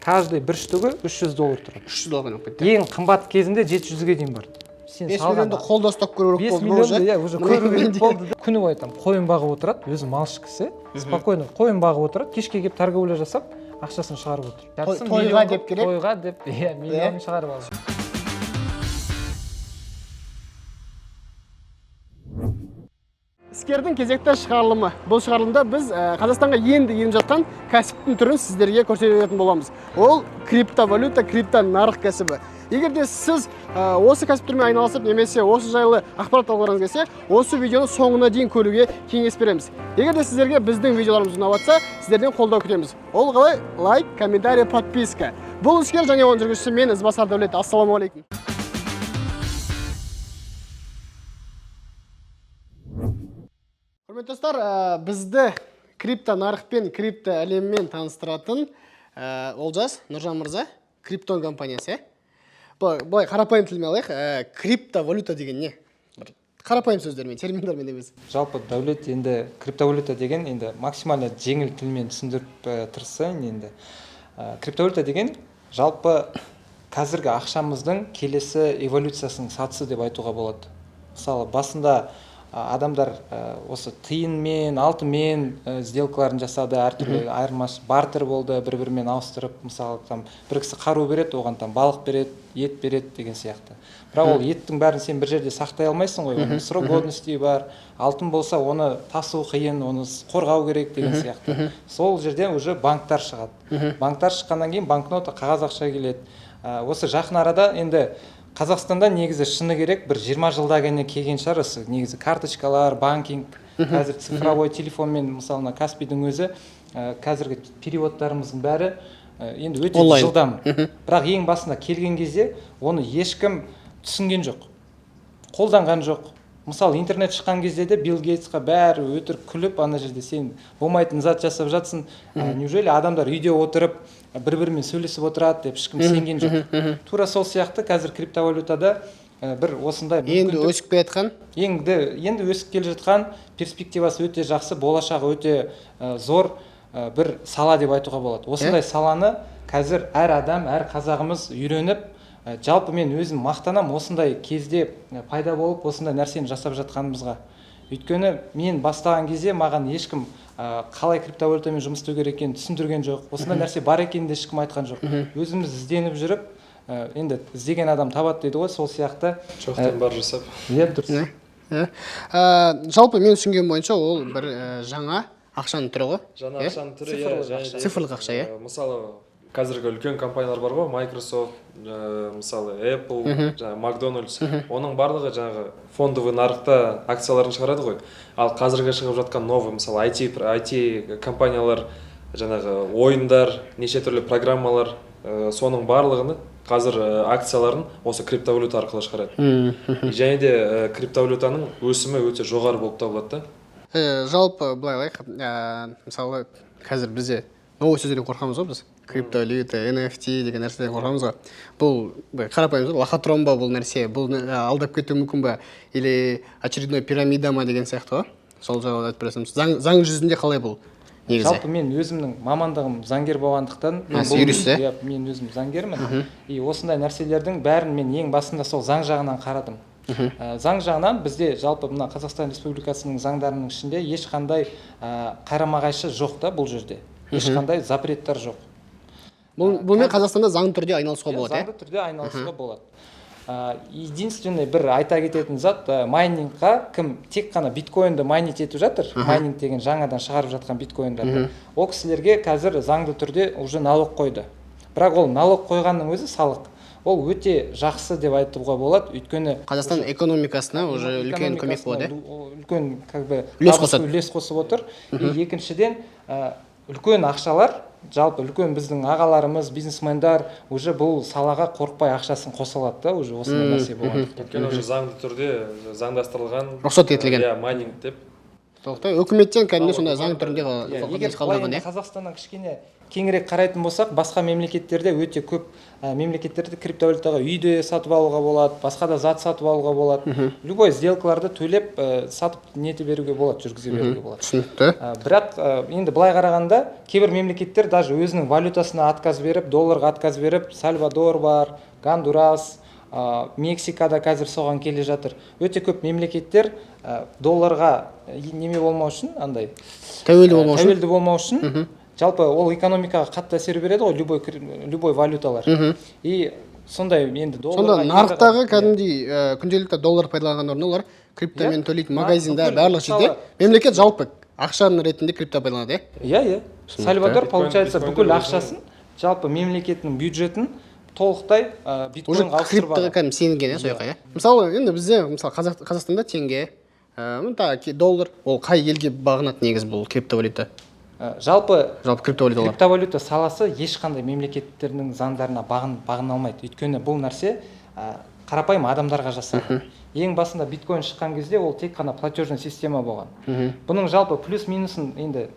каждый бір штугы $300 тұрады. $300 кетті. Ең қымбат кезінде 700-ге дейін барды. 5 миллионды қолда ұстап көру керек 5 миллионды уже көруге болды. Күні бойы там қойын бағып отырады, өзі малшы кісі, спокойно қойын бағып отырады, кешке келіп торговля жасап, ақшасын шығарып отыр. Тойға деп керек. Тойға деп, миллионын шығарып алды. Іскердің кезекті шығарылымы. Бұл шығарылымда біз Қазақстанға енді еніп жатқан кәсіптің түрін сіздерге көрсететін боламыз. Ол криптовалюта, крипто нарық кәсібі. Егер де сіз осы кәсіптермен айналысып, немесе осы жайлы ақпарат алғыңыз келсе, осы видеоны соңына дейін көруге кеңес береміз. Егер де сіздерге біздің видеоларымыз ұнап жатса, сіздерден қолдау күтеміз. Ол қалай? Лайк, комментарий, подписка. Бұл іскер және оның жүргізушісі мен Ізбасар Дәулет. Ассалаумағалейкум. Құрметті достар, бізді крипто нарықпен, крипто әлеммен таныстыратын Олжас Нұржан мырза, Криптон компаниясы. Бұлай қарапайым тілмен алайық, криптовалюта деген не? Қарапайым сөздермен, терминдармен емес. Жалпы Дәулет енді криптовалюта деген енді максимально жеңіл тілмен түсіндіріп тырысайын енді. Криптовалюта деген жалпы қазіргі ақшамыздың келесі эволюциясының сатысы деп айтуға болады. Мысалы, басында адамдар осы тиынмен, алтынмен сделкаларын жасады, әртүрлі айырмаш бартер болды, бір-бірімен ауыстырып, мысалы, там бір кісі қару береді, оған там балық береді, ет береді деген сияқты. Бірақ ол еттің бәрін сен бір жерде сақтай алмайсың ғой, оның срок годности бар. Алтын болса, оны тасу қиын, оны қорғау керек деген сияқты. Сол жерден уже банктар шығады. Банктар шыққаннан кейін банкнота, қағаз ақша келеді. Осы жақын арада енді Қазақстанда негізі шыны керек бір 20 жылда ғана келген шығар осы негізі карточкалар, банкинг, қазір цифровой телефонмен мысалы Каспийдің өзі қазіргі переводтарымыздың бәрі енді өте жылдам. Бірақ ең басында келген кезде оны ешкім түсінген жоқ, қолданған жоқ. Мысалы интернет шыққан кезде де Билл Гейтсқа бәрі өтірік күліп, ана жерде сен болмайтын зат жасап жатсың. Неужели адамдар үйде отырып бір-бірімен сөйлесіп отырады деп ешкім сенген жоқ. Тура сол сияқты қазір криптовалютада бір осындай енді өсіп келе жатқан, енді өсіп келе жатқан, перспективасы өте жақсы, болашағы өте зор бір сала деп айтуға болады. Осындай саланы қазір әр адам, әр қазағымыз үйреніп, жалпы мен өзім мақтанам осындай кезде пайда болып, осындай нәрсені жасап жатқанымызға. Өйткені мен бастаған кезде маған ешкім қалай криптовалютамен жұмыс істеу керек екенін түсіндірген жоқ. Осындай нәрсе бар екенін де ешкім айтқан жоқ. Өзіміз ізденіп жүріп, енді іздеген адам табады дейді ғой, сол сияқты. Жоқтан бар жасап. Иә, дұрыс. Жалпы мен түсінген бойынша ол бір жаңа ақшаның түрі ғой. Жаңа ақшаның түрі, цифрлық ақша, иә. Мысалы, қазіргі үлкен компаниялар бар ғой, Microsoft, мысалы Apple, Макдональдс, оның барлығы жаңағы фондовый нарықта акцияларын шығарады ғой. Ал қазіргі шығып жатқан новый, мысалы IT компаниялар, жаңағы ойындар, неше түрлі программалар, соның барлығыны қазір акцияларын осы криптовалюта арқылы шығарады. Және де криптовалютаның өсімі өте жоғары болып табылады. Жалпы былай алайық, мысалы қазір бізде новый сөздерден қорқамыз ғой біз. Криптовалюта, NFT деген нәрседен қорқамыз ғой. Бұл қарапайым лохотронба бұл нәрсе, бұл алдап кетуі мүмкін ба, или очередной пирамида ма деген сияқты ғой. Сол жайлы айтып бересіз. Заң жүзінде қалай бұл негізі? Жалпы мен өзімнің мамандығым заңгер болғандықтан, мен өзім заңгермін. И осындай нәрселердің бәрін мен ең басында сол заң жағынан қарадым. Заң жағынан бізде жалпы мына Қазақстан Республикасының заңдарының ішінде ешқандай қарама-қайшы жоқ та бұл жерде. Ешқандай запреттер жоқ. Бұнымен Қазақстанда заңды түрде айналысуға болады, заңды түрде айналысуға болады. Единственный бір айта кететін зат, майнингқа кім тек қана биткоинді майнить етіп жатыр, майнинг деген жаңадан шығарып жатқан биткоиндарды, ол кісілерге қазір заңды түрде уже налог қойды. Бірақ ол налог қойғанның өзі салық. Ол өте жақсы деп айтуға болады, өйткені Қазақстан экономикасына уже үлкен көмек болады. Үлкен үлес қосып отыр. Екіншіден, үлкен ақшалар, жалпы үлкен біздің ағаларымыз, бизнесмендар уже бұл салаға қорықпай ақшасын қосалады да, уже осындай нәрсе болған. Өйткені уже заңды түрде заңдастырылған, рұқсат етілген. Майнинг деп. толықтай өкіметтен кәдімгі сондай заң түрінде егер былай енді Қазақстаннан кішкене кеңірек қарайтын болсақ, басқа мемлекеттерде өте көп мемлекеттерде криптовалютаға үйде сатып алуға болады, басқа да зат сатып алуға болады. Любой сделкаларды төлеп сатып нете беруге болады, жүргізе беруге болады. Түсінікті. Бірақ енді былай қарағанда кейбір мемлекеттер даже өзінің валютасына отказ беріп, долларға отказ беріп, Сальвадор бар, Гондурас, Мексикада қазір соған келе жатыр. Өте көп мемлекеттер долларға неме болмау үшін, андай тәуелді болмау үшін, жалпы ол экономикаға қатты әсер береді ғой, любой валюталар. И сондай енді долларға... Сонда нарықтағы кәдімгідей күнделікті доллар пайдаланған орны олар криптомен төлейді магазинда, барлық жерде. Мемлекет жалпы ақшаның ретінде крипто пайдаланады, иә? Сальвадор, получается, бүкіл ақшасын, жалпы мемлекеттің бюджетін толықтай биткоинға ауыстырып алады. Криптоға кәдімгі сенген, сояқа. Мысалы, енді бізде Қазақстанда теңге, доллар, ол қай елге бағынады негіз бұл криптовалюта? Жалпы криптовалюта саласы ешқандай мемлекеттердің заңдарына бағына алмайды. Өйткені бұл нәрсе қарапайым адамдарға жасалған. Ең басында биткоин шыққан кезде ол тек қана платежный система болған. Бұның жалпы плюс-минусын енді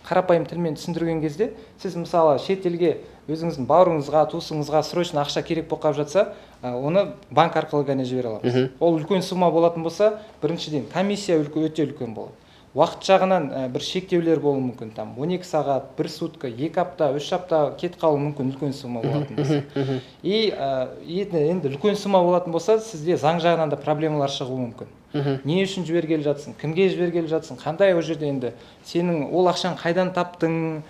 қарапайым тілмен түсіндірген кезде, сіз мысалы шет елге өзіңіздің бауырыңызға, туысыңызға срочно ақша керек болып қалып жатса, оны банк арқылы ғана жібере аламыз. Ол үлкен сумма болатын болса, біріншіден комиссия өте үлкен болады. Уақыт жағынан бір шектеулер болуы мүмкін, там 12 сағат, 1 сутка, 2 апта, 3 апта кетіп қалуы мүмкін үлкен сумма болатын болса. И енді үлкен сумма болатын болса, сізде заң жағынан да проблемалар шығуы мүмкін. Не үшін жібергелі жатсың, кімге жібергелі жатсың, қандай ол жерде енді сенің ол ақшаны қайдан таптың,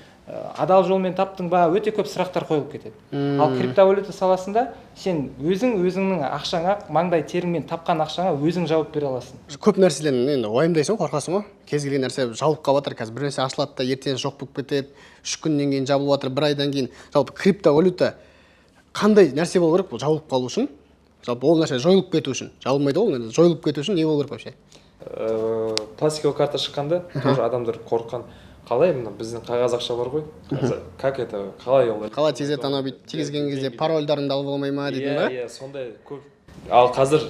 адал жолмен таптың ба, өте көп сұрақтар қойылып кетеді. Ал криптовалюта саласында сен өзіңнің ақшаңа, маңдай теріңмен тапқан ақшаңа өзің жауап бере аласың. Көп нәрселерін енді уайымдайсың, қорқасың ғой. Кез келген нәрсе жабылып қалып жатыр, қазір бір нәрсе ашылады да ертең жоқ болып кетеді, 3 күннен кейін жабылып жатыр, 1 айдан кейін. Жалпы криптовалюта қандай нәрсе болу керек бұл жабылып қалу үшін? Жалпы ол нәрсе жойылып кету үшін, жабылмайды ол, жойылып кету үшін не болу керек вообще? Пластиковый карта шыққанда тоже адамдар қорыққан. Қалай мына біздің қағаз ақша бар ғой? Как это? Қалай ол? Қалай тезет анау бүйтіп тигізген кезде парольдарын да алып алмай ма дедің ба? Иә, сондай көп. Ал қазір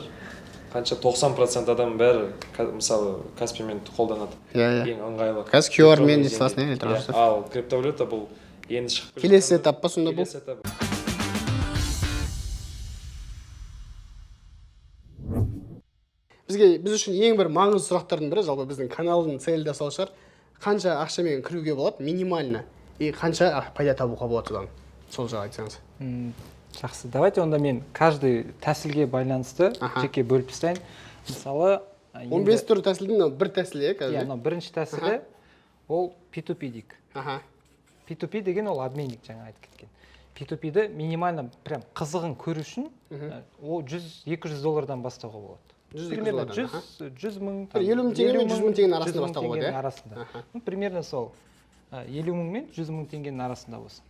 қанша 90% адам бәрі мысалы Каспиймен қолданады. Ең ыңғайлы. Қазір QR-мен де саласың, ал криптовалюта бұл енді шығып келесі этап па сонда бұл? Біз үшін ең бір маңызды сұрақтардың бірі, жалпы біздің каналдың целі де сол шығар. Қанша ақшамен кіруге болады минимально, и қанша пайда табуға болады содан? Сол жағы айтсаңыз. Жақсы, давайте онда мен каждый тәсілге байланысты жеке бөліп тастайын. Мысалы, 15 түрлі тәсілдің бір тәсілі, қазір. Иә, бірінші тәсілі ол P2P дейік. P2P деген ол обменник, жаңа айтып кеткен. P2P-ді минимально прям қызығын көру үшін ол 100-200 доллардан бастауға болады. Примерно 100 мың, 50 мың теңге мен 100 мың теңгенің арасында бастауға болады, арасында. Примерно сол 50 мың мен 100 мың теңгенің арасында болсын.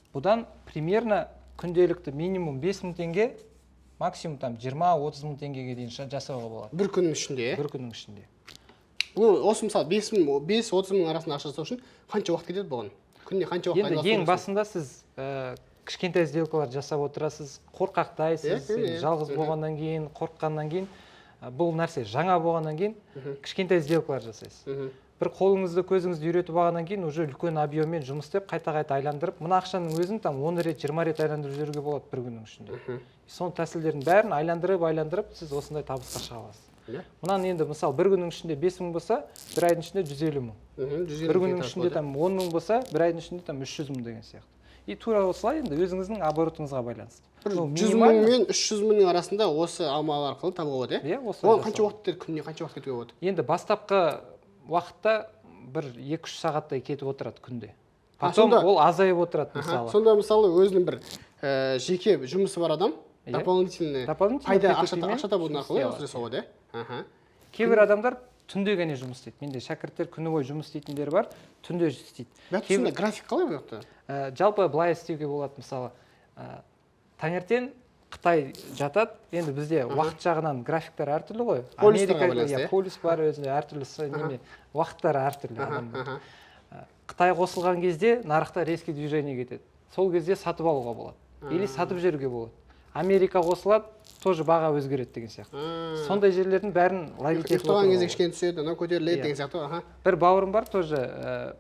Бұдан примерно күнделікті минимум 5 мың теңге, максимум 20-30 мың теңгеге дейін жасауға болады. Бір күннің ішінде? Бір күннің ішінде. Осы мысалы 5-30 мың арасында ақша жасау үшін қанша уақыт кетеді бұған? Күнде қанша уақыт айналасыз? Енді ең басында сіз кішкентай сделкалар жасап отырасыз, қорқақтайсыз, жалғыз болғаннан кейін, қорыққаннан кейін, бұл нәрсе жаңа болғаннан кейін кішкентай сделкалар жасайсыз. Бір қолыңызды көзіңізді үйретіп алғаннан кейін уже үлкен объеммен жұмыс істеп қайта-қайта айландырып, мына ақшаның өзін 10 рет, 20 рет айландырып жіберуге болады бір күннің ішінде. Соның тәсілдерін бәрін айландырып сіз осындай табысқа шыға аласыз. Мұнан енді мысалы бір күннің ішінде 5 мың болса, бір айдың ішінде 150 мың. Бір күннің ішінде 10 мың болса, бір айдың ішінде 300 мың деген сияқты. И тура осылай енді өзіңіздің оборотыңызға байланысты. 100 мың мен 300 мыңның арасында осы амал арқылы табуға болады, иә? Оған қанша уақыт күніне қанша уақыт кетуге болады? Енді бастапқы уақытта бір 2-3 сағаттай кетіп отырады күнде. Потом ол азайып отырады мысалы. Сонда мысалы өзінің бір жеке жұмысы бар адам дополнительный пайда ақша табудың арқылы жасауға, да? Кейбір адамдар түнде ғана жұмыс істейді. Менде шәкірттер күні бойы жұмыс істейтіндер бар, түнде істейді. Сонда график қалай бұл жақта? Жалпы былай істеуге болады, мысалы, таңертең Қытай жатады, енді бізде уақыт жағынан графиктар әртүрлі ғой. Америка, полюс бар өзінде әртүрлі, уақыттары әртүрлі адамдар. Қытай қосылған кезде нарықта резкий движение кетеді. Сол кезде сатып алуға болады. Или сатып жіберуге болады. Америка қосылады, тоже баға өзгереді деген сияқты. Сондай жерлердің бәрін ловить етіп ұйықтаған кезде отыру. кішкене түседі, анау көтеріледі деген сияқты. Аха. Бір бауырым бар тоже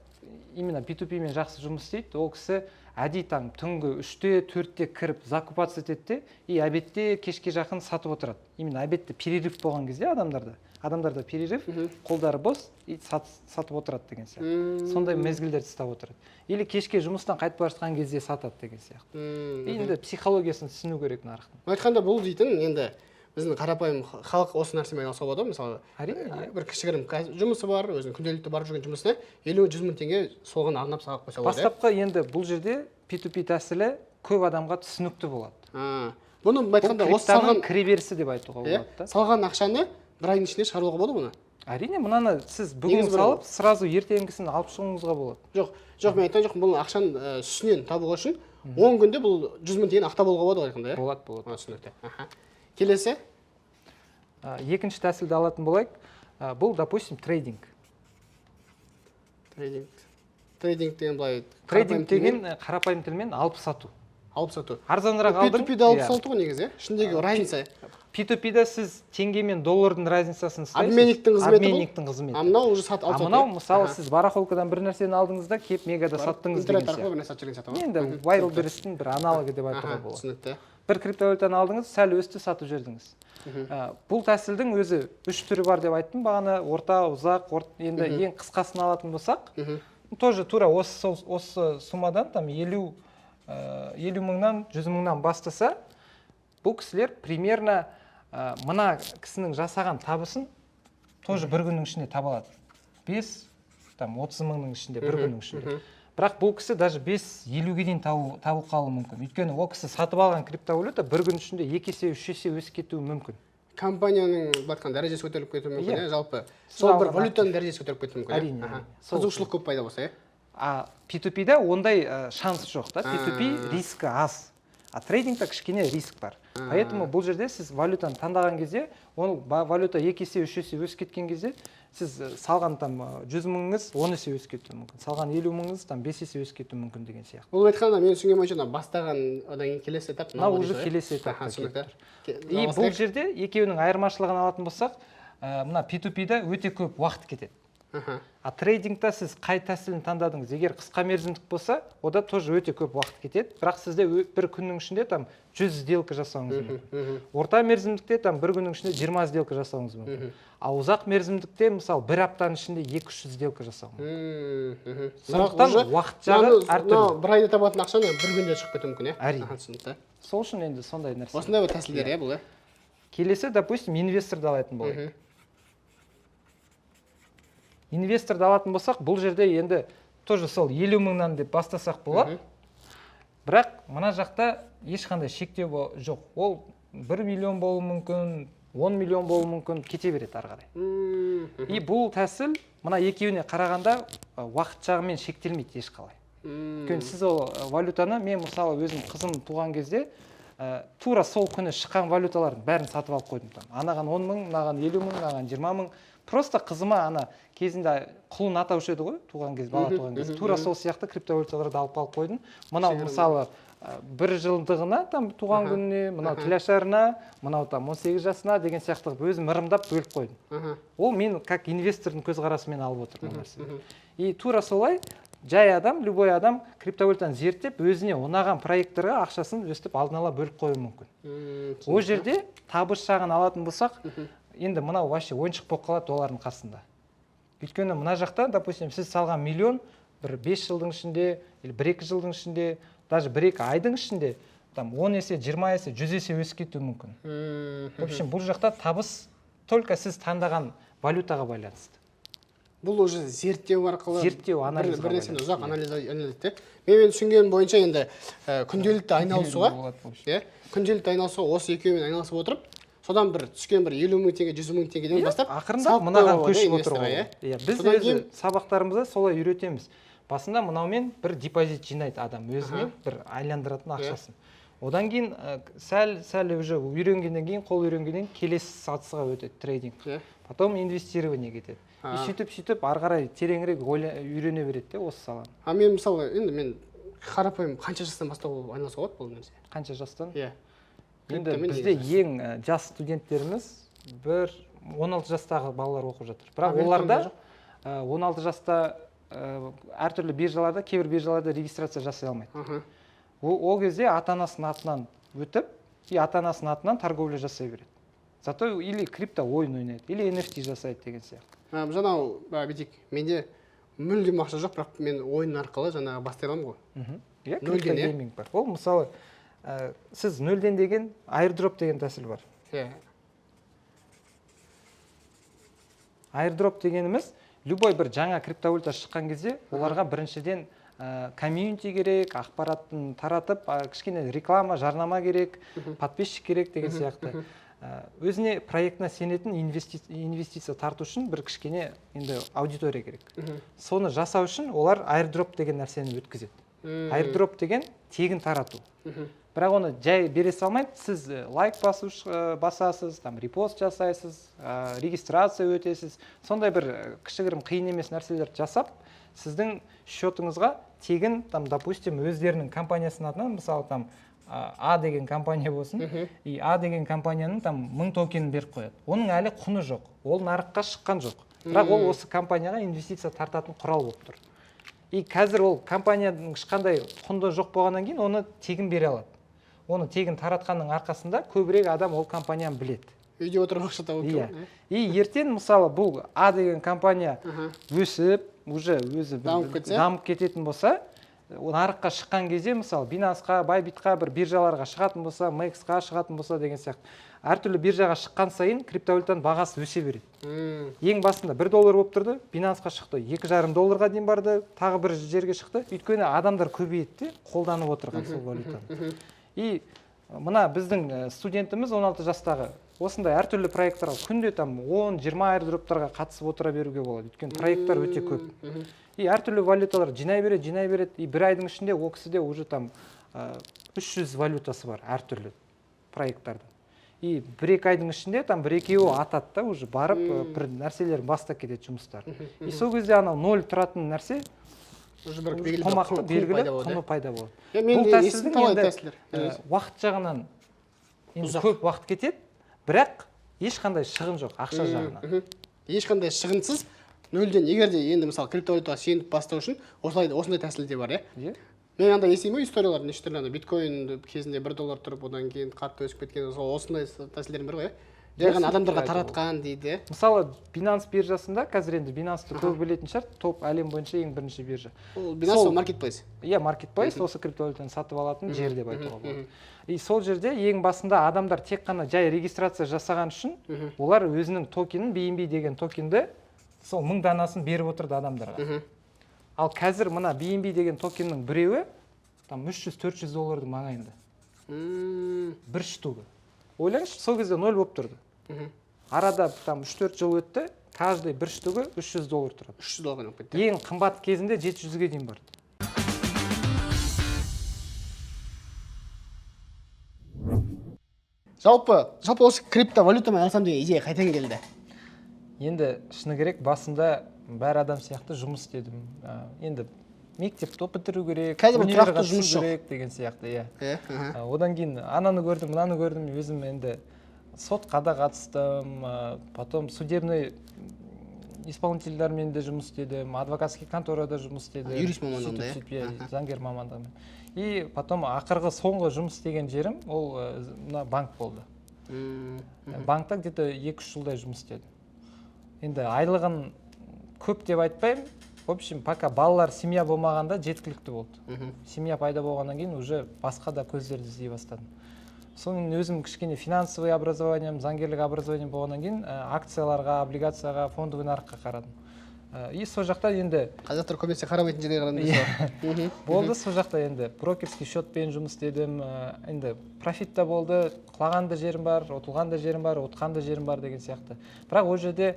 именно P2P мен жақсы жұмыс істейді. Ол кісі әдейі там түнгі 3-те 4-те кіріп закупаться етеді де, и обедте кешке жақын сатып отырады. Именно обедте перерыв болған кезде адамдарда перерыв, қолдары бос и сатып отырады деген сияқты. Сондай мезгілдерді ұстап отырады. Или кешке жұмыстан қайтып бара жатқан кезде сатады деген сияқты. Енді психологиясын түсіну керек нарықтың. Айтқанда бұл дейтін енді біздің қарапайым халық осы нәрсемен айналысуға болады, мысалы бір кішігірім жұмысы бар, өзінің күнделікті барып жүрген жұмысына 50-100 мың теңге солған арнап сағып қойса болады. Бастапқы енді бұл жерде P2P тәсілі көп адамға түсінікті болады. Бұны айтқанда осы салған кіреберісі деп айтуға болады. Салған ақшаны бір айдың ішінде шығаруға болады бұны? Әрине, мұнаны сіз бүгін салып, сразу ертеңгісін алып шығуыңызға болады. Жоқ, мен айтқан жоқпын, бұл ақшаны үстінен табуға үшін 10 күнде бұл 100 мың теңгені ақтап алуға болады айтқанда, иә? Болады. Түсінікті. Келесі? Екінші тәсілді алатын болайық. Бұл, допустим, трейдинг. Трейдинг деген былай. Трейдинг деген қарапайым тілмен алып сату. Алып сату. Арзанырақ алдым. P2P-де алып сату ғой негізі, ішіндегі разница. P2P-де сіз теңге мен доллардың разницасын ұстайсыз. Обменниктің қызметі. А мынау уже алып сату. Мынау мысалы сіз барахолкадан бір нәрсені алдыңызда, кеп мегада саттыңыз деген сияқты. Интернет арқылы бір нәрсе сатып жүрген сияқты. Енді Wildberries-тің бір аналогы деп айтуға болады. Түсінікті. Бір криптовалютаны алдыңыз, сәл өсті, сатып жібердіңіз. Бұл тәсілдің өзі 3 түрі бар деп айттым бағана, орта, ұзақ, енді ең қысқасын алатын болсақ, тоже тура осы суммадан там 50 мыңнан 100 мыңнан бастаса, бұл кісілер примерно мына кісінің жасаған табысын тоже бір күннің ішінде таба алады. 5-30 мыңның ішінде, бір күннің ішінде. Бірақ бұл кісі даже 5-50-ге дейін табу қалуы мүмкін. Өйткені ол кісі сатып алған криптовалюта бір күн ішінде 2 есе, 3 есе өсіп кетуі мүмкін. Компанияның батқан дәрежесі көтеріліп кетуі мүмкін, жалпы. Сол бір валютаның дәрежесі көтеріліп кетуі мүмкін. Әрине. Қызығушылық көп пайда болса, P2P-де ондай шанс жоқ та. P2P рискі аз. А трейдингта кішкене риск бар. Поэтому бұл жерде сіз валютаны таңдаған кезде, ол валюта 2 есе, 3 есе өсіп кеткен кезде, сіз салған там 100 мыңыңыз 10 есе өсіп кетуі мүмкін. Салған 50 мыңыңыз там 5 есе өсіп кетуі мүмкін деген сияқты. Бұл айтқанда мен түсінген бойынша бастаған одан кейін келесі этап. Мынау уже келесі этап. И бұл жерде екеуінің айырмашылығын алатын болсақ, мына P2P-де өте көп уақыт кетеді. А трейдингта сіз қай тәсілін таңдадыңыз? Егер қысқа мерзімдік болса, ода тоже өте көп уақыт кетеді. Бірақ сізде бір күннің ішінде там 100 сделка жасауыңыз мүмкін. Орта мерзімдікте там бір күннің ішінде 20 сделка жасауыңыз мүмкін. А ұзақ мерзімдікте мысалы бір аптаның ішінде 200-300 сделка жасау мүмкін. Сондықтан уақыт жағы әртүрлі. Бір айда табатын ақшаны бір күнде шығып кетуі мүмкін, иә? Әрине. Сол үшін енді сондай нәрсе. Осындай бір тәсілдер, иә, бұл, иә? Келесі, допустим, инвесторды алатын болайық. Инвесторды алатын болсақ, бұл жерде енді тоже сол 50 мыңнан деп бастасақ болады. Бірақ мына жақта ешқандай шектеу жоқ. Ол 1 миллион болуы мүмкін, 10 миллион болуы мүмкін, кете береді ары қарай. И бұл тәсіл мына екеуіне қарағанда уақыт жағымен шектелмейді ешқалай. Өйткені сіз ол валютаны, мен мысалы өзім қызым туған кезде тура сол күні шыққан валюталардың бәрін сатып алып қойдым. Анаған 10 мың, мынаған 50 мың, мынаған 20 мың. Просто қызыма ана кезінде құлын атаушы еді ғой, туған кез, бала туған кез. Тура сол сияқты криптовалюталарды алып қойдым. Мынау мысалы бір жылдығына туған күніне, мынау тілашарына, мынау 18 жасына деген сияқты өзім ырымдап бөліп қойдым. Ол мен как инвестордың көзқарасымен алып отырмын нәрсе. И тура солай жай адам, любой адам криптовалютаны зерттеп, өзіне ұнаған проекттарға ақшасын өстіп алдын ала бөліп қоюы мүмкін. Ол жерде табыс жағын алатын болсақ, енді мынау вообще ойыншық болып қалады олардың қасында. Өйткені мына жақта, допустим, сіз салған миллион бір 5 жылдың ішінде, или 1-2 жылдың ішінде, даже 1-2 айдың ішінде 10 есе, 20 есе, 100 есе өсіп кетуі мүмкін. В общем, бұл жақта табыс только сіз таңдаған валютаға байланысты. Бұл уже зерттеу арқылы, анализға бір нәрсені ұзақ анализде. Мен түсінген бойынша енді күнделікті айналысуға, осы екеуімен айналысып отырып, содан бір түскен бір 50 мың теңге, 100 мың теңгеден бастап ақырындап мынаған көшіп отыр ғой. Біз өзі сабақтарымызда солай үйретеміз. Басында мынаумен бір депозит жинайды адам өзіне, бір айландыратын ақшасын. Одан кейін сәл уже үйренгеннен кейін, қол үйренгеннен келесі сатысыға өтеді трейдинг. Потом инвестирование кетеді. И сөйтіп ары қарай тереңірек үйрене береді де осы саланы. А мен мысалы, енді мен қарапайым қанша жастан бастап айналысуға болады бұл нәрсе? Қанша жастан? Иә. Енді Криптомен бізде негізі. ең жас студенттеріміз бір 16 жастағы балалар оқып жатыр. Бірақ Америкада оларда 16 жаста әртүрлі биржаларда, кейбір биржаларда регистрация жасай алмайды. Аха. Ол кезде ата-анасының атынан өтіп, и ата-анасының атынан торговля жасай береді. Зато или крипто ойын ойнайды, или NFT жасайды деген сияқты. Жаңағы бүйтейік, менде мүлдем ақша жоқ, бірақ мен ойын арқылы жаңағы бастай аламын ғой. Иә, Нөлден, крипто иә? гейминг бар. Ол мысалы сіз нөлден деген airdrop деген тәсіл бар. Иә. Airdrop дегеніміз любой бір жаңа криптовалюта шыққан кезде оларға біріншіден комьюнити керек, ақпаратын таратып, кішкене реклама, жарнама керек, подписчик керек деген сияқты. Өзіне проектіне сенетін инвестиция тарту үшін бір кішкене енді аудитория керек. Соны жасау үшін олар airdrop деген нәрсені өткізеді. Airdrop деген тегін тарату. Бірақ оны жай бере салмайды, сіз лайк басасыз, там репост жасайсыз, регистрация өтесіз. Сондай бір кішігірім қиын емес нәрселерді жасап, сіздің счетыңызға тегін, там, допустим, өздерінің компаниясының атынан, мысалы, там, А деген компания болсын, и А деген компанияның там 1000 токенін беріп қояды. Оның әлі құны жоқ, ол нарыққа шыққан жоқ. Бірақ ол осы компанияға инвестиция тартатын құрал болып тұр. И қазір ол компанияның ешқандай құнды жоқ болғаннан кейін оны тегін бере алады. Оны тегін таратқанның арқасында көбірек адам ол компанияны біледі. Үйде отырып ақша тауып Иә. И ертең мысалы бұл А деген компания өсіп, уже өзі дамып кететін болса, нарыққа шыққан кезде мысалы Binance-қа, Bybit-қа, бір биржаларға шығатын болса, MEX-қа шығатын болса деген сияқты. Әртүрлі биржаға шыққан сайын криптовалютаның бағасы өсе береді. Ең басында $1 болып тұрды, Binance-қа шықты, $2,5 дейін барды, тағы бір жерге шықты. Өйткені адамдар көбейді, қолданып отырған сол валютаны. И мына біздің студентіміз 16 жастағы осындай әртүрлі проекттарға күнде там 10-20 airdroптарға қатысып отыра беруге болады. Өйткені проекттар өте көп. И әртүрлі валюталар жинай береді, и бір айдың ішінде ол кісіде уже там 300 валютасы бар әртүрлі проекттарда. И бір-екі айдың ішінде там бір-екеуі атады да, уже барып бір нәрселер бастап кетеді жұмыстар. И сол кезде анау 0 тұратын нәрсе уже бір қомақты белгілі құны пайда болады. Бұл тәсілдің енді уақыт жағынан көп уақыт кетеді, бірақ ешқандай шығын жоқ ақша жағынан. Ешқандай шығынсыз нөлден, егер де енді мысалы криптовалютаға сеніп бастау үшін осындай тәсіл де бар, иә? Мен анда естимін историялар, неше түрлі биткоин кезінде $1 тұрып, одан кейін қатты өсіп кеткен, осындай тәсілдер бар ғой, жай ғана адамдарға таратқан дейді. Мысалы Binance биржасында, қазір енді Binance-ты көп білетін шығар, топ әлем бойынша ең бірінші биржа. Ол Binance ол маркетплейс. Иә, маркетплейс, осы криптовалютаны сатып алатын жер деп айтуға болады. И сол жерде ең басында адамдар тек қана жай регистрация жасаған үшін, олар өзінің токенін, BNB деген токенді сол 1000 данасын беріп отырды адамдарға. Ал қазір мына BNB деген токеннің біреуі там $300-400 маңайында. Бір штугы. Ойлаңызшы, сол кезде 0 болып тұрды. Арада там 3-4 жыл өтті, каждый бір штугы $300 тұрады. $300 болып кетті. Ең қымбат кезінде 700-ге дейін барды. Жалпы осы криптовалютамен айналысам деген идея қайдан келді? Енді шыны керек, басында бәр адам сияқты жұмыс істедім. Енді мектепті бітіру керек, қазір тұрақты жұмыс керек деген сияқты, иә. Одан кейін ананы көрдім, мынаны көрдім, өзім енді сотқа да қатыстым, потом судебный исполнительдермен де жұмыс істедім, адвокатский конторада жұмыс істедім. Юрист мамандығында, заңгер мамандығымен. И потом ақырғы соңғы жұмыс істеген жерім ол мына банк болды. Банкта где-то 2-3 жылдай жұмыс істедім. Енді айлығын көп деп айтпаймын. В общем, пока балалар семья болмағанда жеткілікті болды. Семья пайда болғаннан кейін уже басқа да көздерді іздей бастадым. Соның өзім кішкене финансовый образованием, заңгерлік образованием болғаннан кейін акцияларға, облигацияға, фондовый нарыққа қарадым. И сол жақта енді қазақтар көбінесе қарамайтын жерге қарадым. Болды, сол жақта енді брокерский счетпен жұмыс істедім. Енді профит та болды, құлаған да жерім бар, ұтылған да жерім бар, ұтқан да жерім бар деген сияқты. Бірақ ол жерде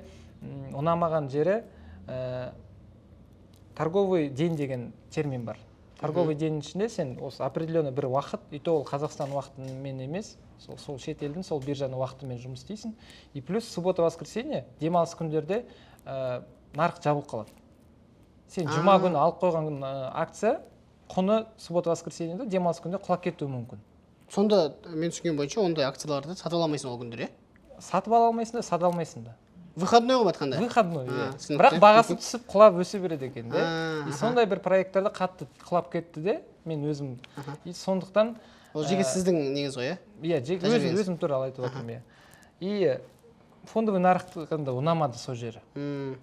ұнамаған жері торговый день деген термин бар. Торговый день ішінде сен осы определенный бір уақыт, и то ол Қазақстан уақытымен емес, сол шет елдің сол биржаның уақытымен жұмыс істейсің. И плюс суббота-воскресенье демалыс күндерде нарық жабылып қалады. Сен жұма күні алып қойған акция құны суббота-воскресеньеде демалыс күнде құлап кетуі мүмкін. Сонда мен түсінген бойынша ондай акцияларды сата алмайсың ол күндері, иә? Сатып ала алмайсың да, сата алмайсың да. Выходной қылып айтқанда. Выходной, иә. түсінікті. Бірақ бағасы түсіп құлап өсе береді екен де. А, И сондай бір проекттарда қатты құлап кетті де, мен өзім. И сондықтан Ол жеке сіздің неңіз ғой, иә, тәжірибеңіз. өзім туралы айтып отырмын, иә. И фондовый нарықтығында ұнамады сол жері.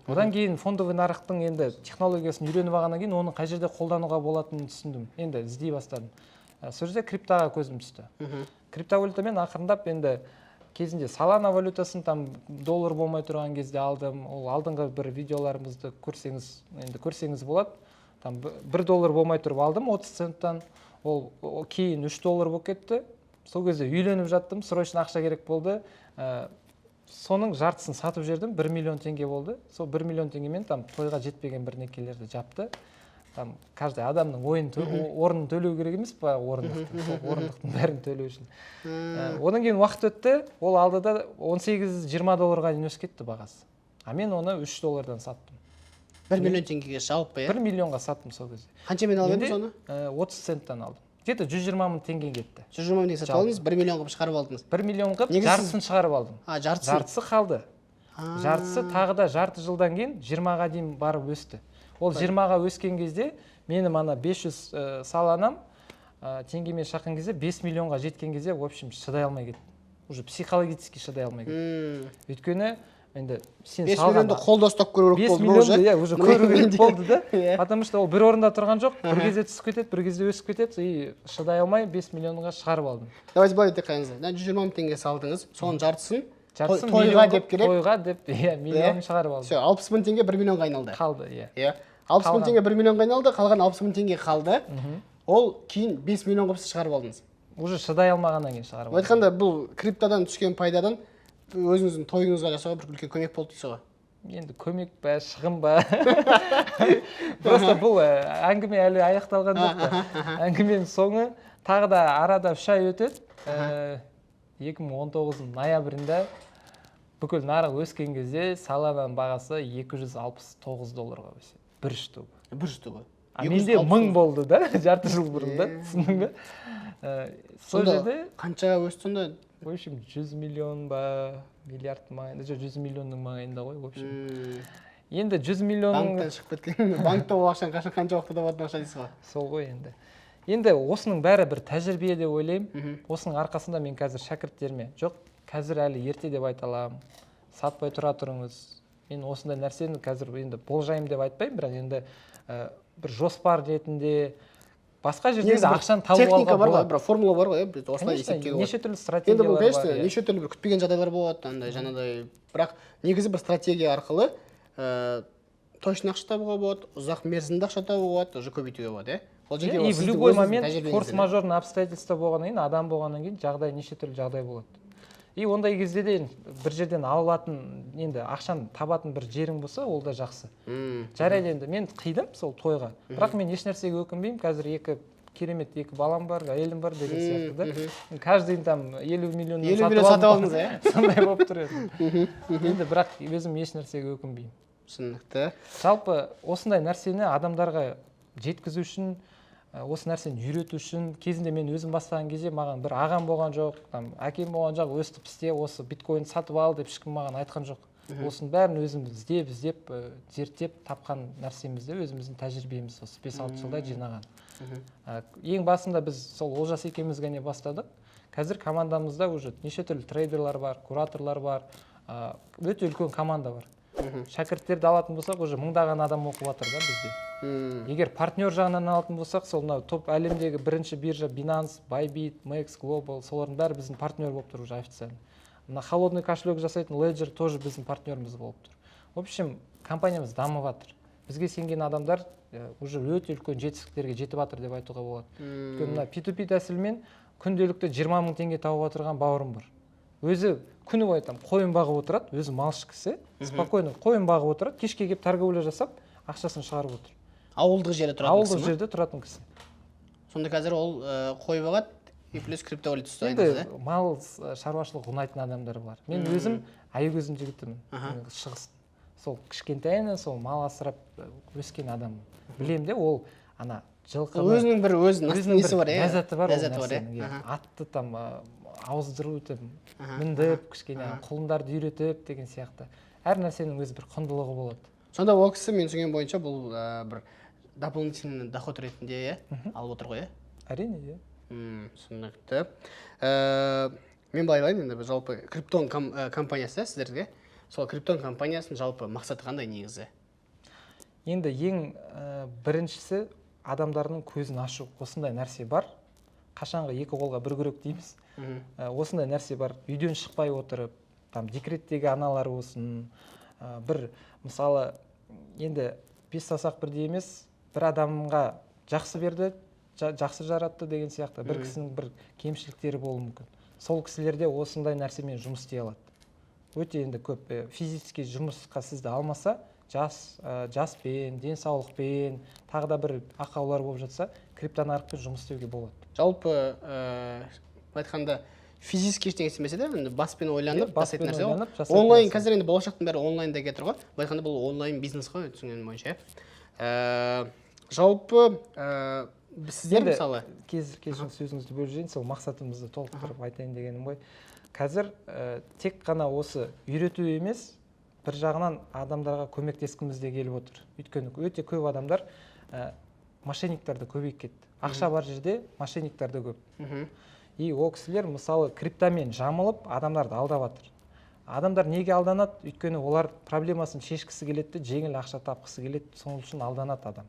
Одан кейін фондовый нарықтың енді технологиясын үйреніп алғаннан кейін оны қай жерде қолдануға болатынын түсіндім. Енді іздей бастадым. Сол жерде криптаға көзім түсті. Криптовалютамен ақырындап енді кезінде Solana валютасын там доллар болмай тұрған кезде алдым. Ол алдыңғы бір видеоларымызды көрсеңіз болады. Там $1 болмай тұрып алдым 30 центтан. Ол кейін $3 болып кетті. Сол кезде үйленіп жаттым, срочно ақша керек болды. Соның жартысын сатып жердім, 1 миллион теңге болды. Сол 1 миллион теңгемен там тойға жетпеген бір некелерді жапты. Там каждый адамның орнын төлеу керек емес па, орындықтың бәрін төлеу үшін. Одан кейін уақыт өтті, ол алдыда $18-20 дейін өсіп кетті бағасы. А мен оны $3 саттым. 1 миллион теңгеге жалпы, иә? 1 миллионға саттым сол кезде. Қаншамен алып едіңіз оны? 30 центтен алдым. Где-то 120 мың теңге кетті. 120 мың теңге сатып алдыңыз, 1 миллион қылып шығарып алдыңыз. 1 миллион қылып жартысын шығарып алдым. Жартысы қалды. Жартысы тағы да жарты жылдан кейін 20-ға дейін барып өсті. Ол 20-ға өскен кезде менің ана 500 саланам теңгемен шаққан кезде 5 миллионға жеткен кезде, в общем, шыдай алмай кеттім. Уже психологически шыдай алмай кеттім. Өйткені енді сен 5 миллионды қолда ұстап көру керек болды. 5 миллионды, уже көру керек болды да. Потому что ол бір орында тұрған жоқ, бір кезде түсіп кетеді, бір кезде өсіп кетеді, и шыдай алмай 5 миллионға шығарып алдым. Давайте былай деп қойыңыз. 120 мың теңге салдыңыз, соның жартысын тойға деп керек. Тойға деп, миллион шығарып алдым. Все, 60 мың теңге 1 миллионға айналды. Қалды, иә. 60 мың теңге 1 миллионға айналды, қалған 60 мың теңге қалды. Ол кейін 5 миллион қылып шығарып алдыңыз. Уже шыдай алмағаннан кейін шығарып алдым. Айтқанда бұл криптодан түскен пайдадан өзіңіздің тойыңызға жасауға бір үлкен көмек болды дейсіз ғой. Енді көмек ба, шығын ба? Просто бұл әңгіме әлі аяқталған жоқ та. Әңгіменің соңы тағы да арада 3 ай өтеді. 2019 ноябрінде бүкіл нарық өскен кезде Solanaның бағасы $269 өседі. Бір штук. Бір штук. Менде 1000 болды да, жарты жыл бұрын да, түсіндің бе? Сол жерде қанша өсті сонда? В общем, 100 миллион ба, миллиард маңайында, 100 миллионның маңайында ғой, в общем. Енді 100 миллионның... Банктан шығып кеткен, банкта ол ақшаның қанша уақытта табатын ақша дейсіз ғой. Сол ғой енді. Енді осының бәрі бір тәжірибе деп ойлаймын. Осының арқасында мен қазір шәкірттеріме, жоқ, қазір әлі ерте деп айта аламын, сатпай тұра тұрыңыз. Мен осындай нәрсені қазір енді болжаймын деп айтпаймын, бірақ енді бір жоспар ретінде басқа жерде ақшаны табуға болады. Техника бар ғой, бір формула бар ғой, біз осылай есептеуге болады. Неше түрлі стратегиялар бар. Енді бұл, конечно, неше түрлі бір күтпеген жағдайлар болады, андай жаңағыдай, бірақ негізі бір стратегия арқылы точно ақша табуға болады, ұзақ мерзімді ақша табуға болады, уже көбейтуге болады, иә? И в любой момент форс-мажорный обстоятельства болғаннан кейін, адам болғаннан кейін жағдай, неше түрлі жағдай болады. И ондай кезде де бір жерден алатын, енді ақшаны табатын бір жерің болса, ол да жақсы. Жарайды енді, мен қидым сол тойға. Бірақ мен еш нәрсеге өкінбеймін. Қазір керемет 2 балам бар, әйелім бар деген сияқты да. Каждый там 50 миллионнан сатып алдыңыз, иә? Сондай болып тұр еді. Енді бірақ өзім еш нәрсеге өкінбеймін. Түсінікті. Жалпы осындай нәрсені адамдарға жеткізу үшін, осы нәрсені үйрету үшін, кезінде мен өзім бастаған кезде маған бір ағам болған жоқ, әкем болған жоқ, өстіп істе, осы биткоин сатып ал деп ешкім маған айтқан жоқ. Осының бәрін өзіміз іздеп, зерттеп тапқан нәрсемізді өзіміздің тәжірибеміз осы 5-6 жылда жинаған. Ең басында біз сол Олжас екеуміз ғана бастадық. Қазір командамызда уже неше түрлі трейдерлар бар, кураторлар бар, өте үлкен команда бар. Шәкірттерді алатын болсақ, уже 1000-даған адам оқып жатыр да бізде. Егер партнер жағынан алатын болсақ, сол топ әлемдегі бірінші биржа Binance, Bybit, Max Global, солардың бәрі біздің партнер болып тұр уже официально. На холодный кошелек жасайтын Ledger тоже біздің партнеріміз болып тұр. В общем, компаниямыз дамып жатыр. Бізге сенген адамдар уже өте үлкен жетістіктерге жетіп жатыр деп айтуға болады. Өйткені P2P тәсілмен күнделікті 20 мың теңге тауып отырған бауырым бар. Өзі күні бойы қойын бағып отырады, өзі малшы кісі, спокойно қойын бағып отырады, кешке келіп торговля жасап, ақшасын шығарып отыр. Ауылдық жерде тұратын кісі ме? Ауылдық жерде тұратын кісі. Сонда қазір ол қой бағады, и плюс криптовалюта ұстайды. Енді мал шаруашылық ұнайтын адамдар бар. Мен өзім Айгөздің жігітімін, шығыстың. Сол кішкентайынан сол мал асырап өскен адам. Білем де, ол ана жылқы өзінің бір несі бар, ләззаты бар ол ләззаты бар, нәрсенің, иә. атты там ауыздыру өтіп міндіп кішкене құлындарды үйретіп деген сияқты әр нәрсенің өзі бір құндылығы болады. Сонда ол кісі мен түсінген бойынша бұл бір дополнительный доход ретінде алып отыр ғой, Әрине, түсінікті. Мен былай айтайын, енді жалпы Криптон компаниясы сіздерге, сол Криптон компаниясының жалпы мақсаты қандай негізі? енді ең біріншісі адамдардың көзін ашу. Осындай нәрсе бар, қашанғы екі қолға бір күрек дейміз. Осындай нәрсе бар, үйден шықпай отырып, там декреттегі аналар болсын, бір мысалы енді 5 саусақ бірдей емес, бір адамға жақсы берді, жақсы жаратты деген сияқты бір кісінің бір кемшіліктері болуы мүмкін. Сол кісілерде осындай нәрсемен жұмыс істей алады. Өте енді көп физически жұмысқа сізді алмаса, жаспен, денсаулықпен, тағы да бір ақаулар болып жатса, криптонарықпен жұмыс істеуге болады. Жалпы айтқанда физически ештеңе істемесе де, баспен ойланып, жасайтын нәрсе ғой. Онлайн, қазір енді болашақтың бәрі онлайнда кетір ғой. Былай айтқанда бұл онлайн бизнес қой, түсінген бойынша. Жалпы сіздер мысалы кез сөзіңізді бөліп сол мақсатымызды толықтырып айтайын дегенім ғой. Қазір тек қана осы үйрету емес, бір жағынан адамдарға көмектескіміз де келіп отыр. Өйткені өте көп адамдар мошенниктарды көбейіп кетті. Ақша бар жерде мошенниктар да көп. И ол кісілер мысалы криптамен жамылып адамдарды алдап жатыр. Адамдар неге алданады? Өйткені олар проблемасын шешкісі келеді, жеңіл ақша тапқысы келеді, сол үшін алданады адам.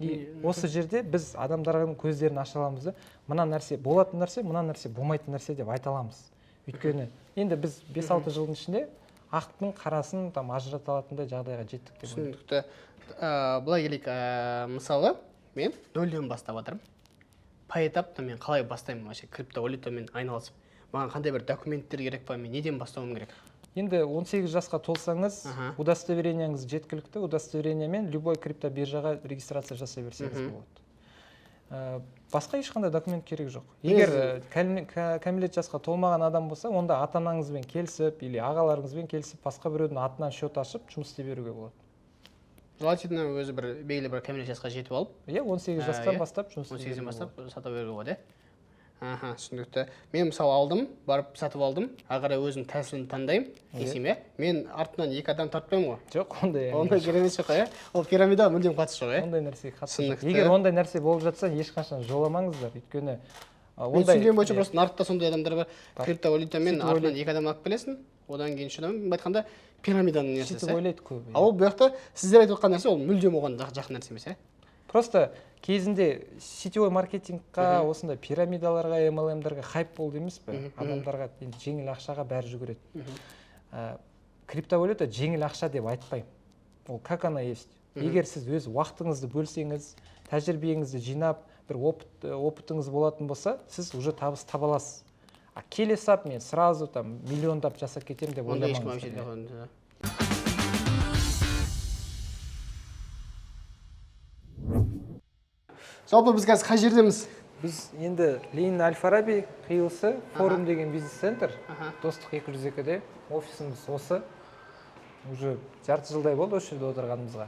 И осы жерде біз адамдардың көздерін аша аламыз да, мына нәрсе болатын нәрсе, мына нәрсе болмайтын нәрсе деп айта аламыз. Өйткені енді біз 5-6 жылдың ішінде ақтың қарасын ажырата алатындай жағдайға жеттік деп ойлаймын. Түсінікті. Былай келейік, мысалы мен 0-ден бастап жатырмын. Пай этапта мен қалай бастаймын вообще криптовалютамен айналысып? Маған қандай бір документтер керек па, мен неден бастауым керек? Енді 18 жасқа толсаңыз, удостоверениеңіз жеткілікті, удостоверениемен любой криптобиржаға регистрация жасай берсеңіз болады. Басқа ешқандай документ керек жоқ. Егер кәмелет жасқа толмаған адам болса, онда ата-анаңызбен келісіп, или ағаларыңызбен келісіп, басқа біреудің атынан счет ашып, жұмыс істей беруге болады. Желательно өзі бір белгілі бір кәмелет жасқа жетіп алып, 18 жастан бастап жұмыс істей 18-ден бастап сата беруге болады. Түсінікті. Мен мысалы алдым, барып сатып алдым, ағара өзім тәсілін таңдаймын, десем, мен артынан 2 адам тартпаймын ғой. Жоқ, ондай керемет жоқ, ол пирамида мүлдем қатысы жоқ, ондай нәрсеге қатысы жоқ. Егер ондай нәрсе болып жатса, ешқашан жоламаңыздар, өйткені мен түсінген бойынша просто нарықта сондай адамдар бар, криптовалютамен артынан 2 адам алып келесің, одан кейін шыдам, айтқанда пирамиданың нәрсесі. Сөйтіп ойлайды көбі. Ал бұл жақта сіздер айтып отқан нәрсе ол мүлдем оған жақын нәрсе емес, Просто кезінде сетевой маркетингқа, осындай пирамидаларға, MLM-дарға хайп болды емес пе? Адамдарға жеңіл ақшаға бәрі жүгіреді. Криптовалюта жеңіл ақша деп айтпаймын. Ол как она есть. Егер сіз өз уақытыңызды бөлсеңіз, тәжірибеңізді жинап, бір опытыңыз болатын болса, сіз уже табыс таба аласыз. Келе сап мен сразу миллиондап жасап кетемін деп ойламаңыз. Жалпы біз қазір қай жердеміз? Біз енді Ленин Аль-Фараби қиылысы форум деген бизнес-центр, Достық 202-де, офисіміз осы. Уже жарты жылдай болды осы жерде отырғанымызға.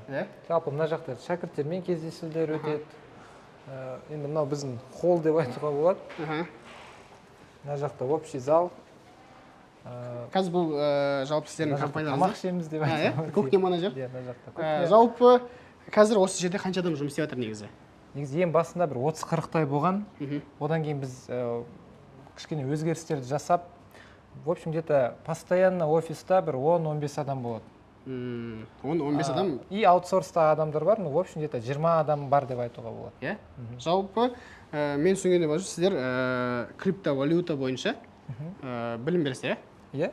Жалпы мына жақта шәкірттермен кездесулер өтеді. Енді мынау біздің холл деп айтуға болады. Мына жақта общий зал. Қазір бұл жалпы сіздердің компанияларыңыз. Тамақ ішеміз деп айтуға. Кухня менеджер. Иә, жалпы қазір осы жерде қанша адам жұмыс істеп жатыр негізі? Негізі ең басында бір 30-40-тай болған. Одан кейін біз кішкене өзгерістерді жасап, в общем, где-то постоянно офиста бір 10-15 адам болады. 10-15 адам? И аутсорста адамдар бар, в общем, где-то 20 адам бар деп айтуға болады. Жалпы, мен түсінгенде бар, сіздер криптовалюта бойынша білім бересіздер, иә?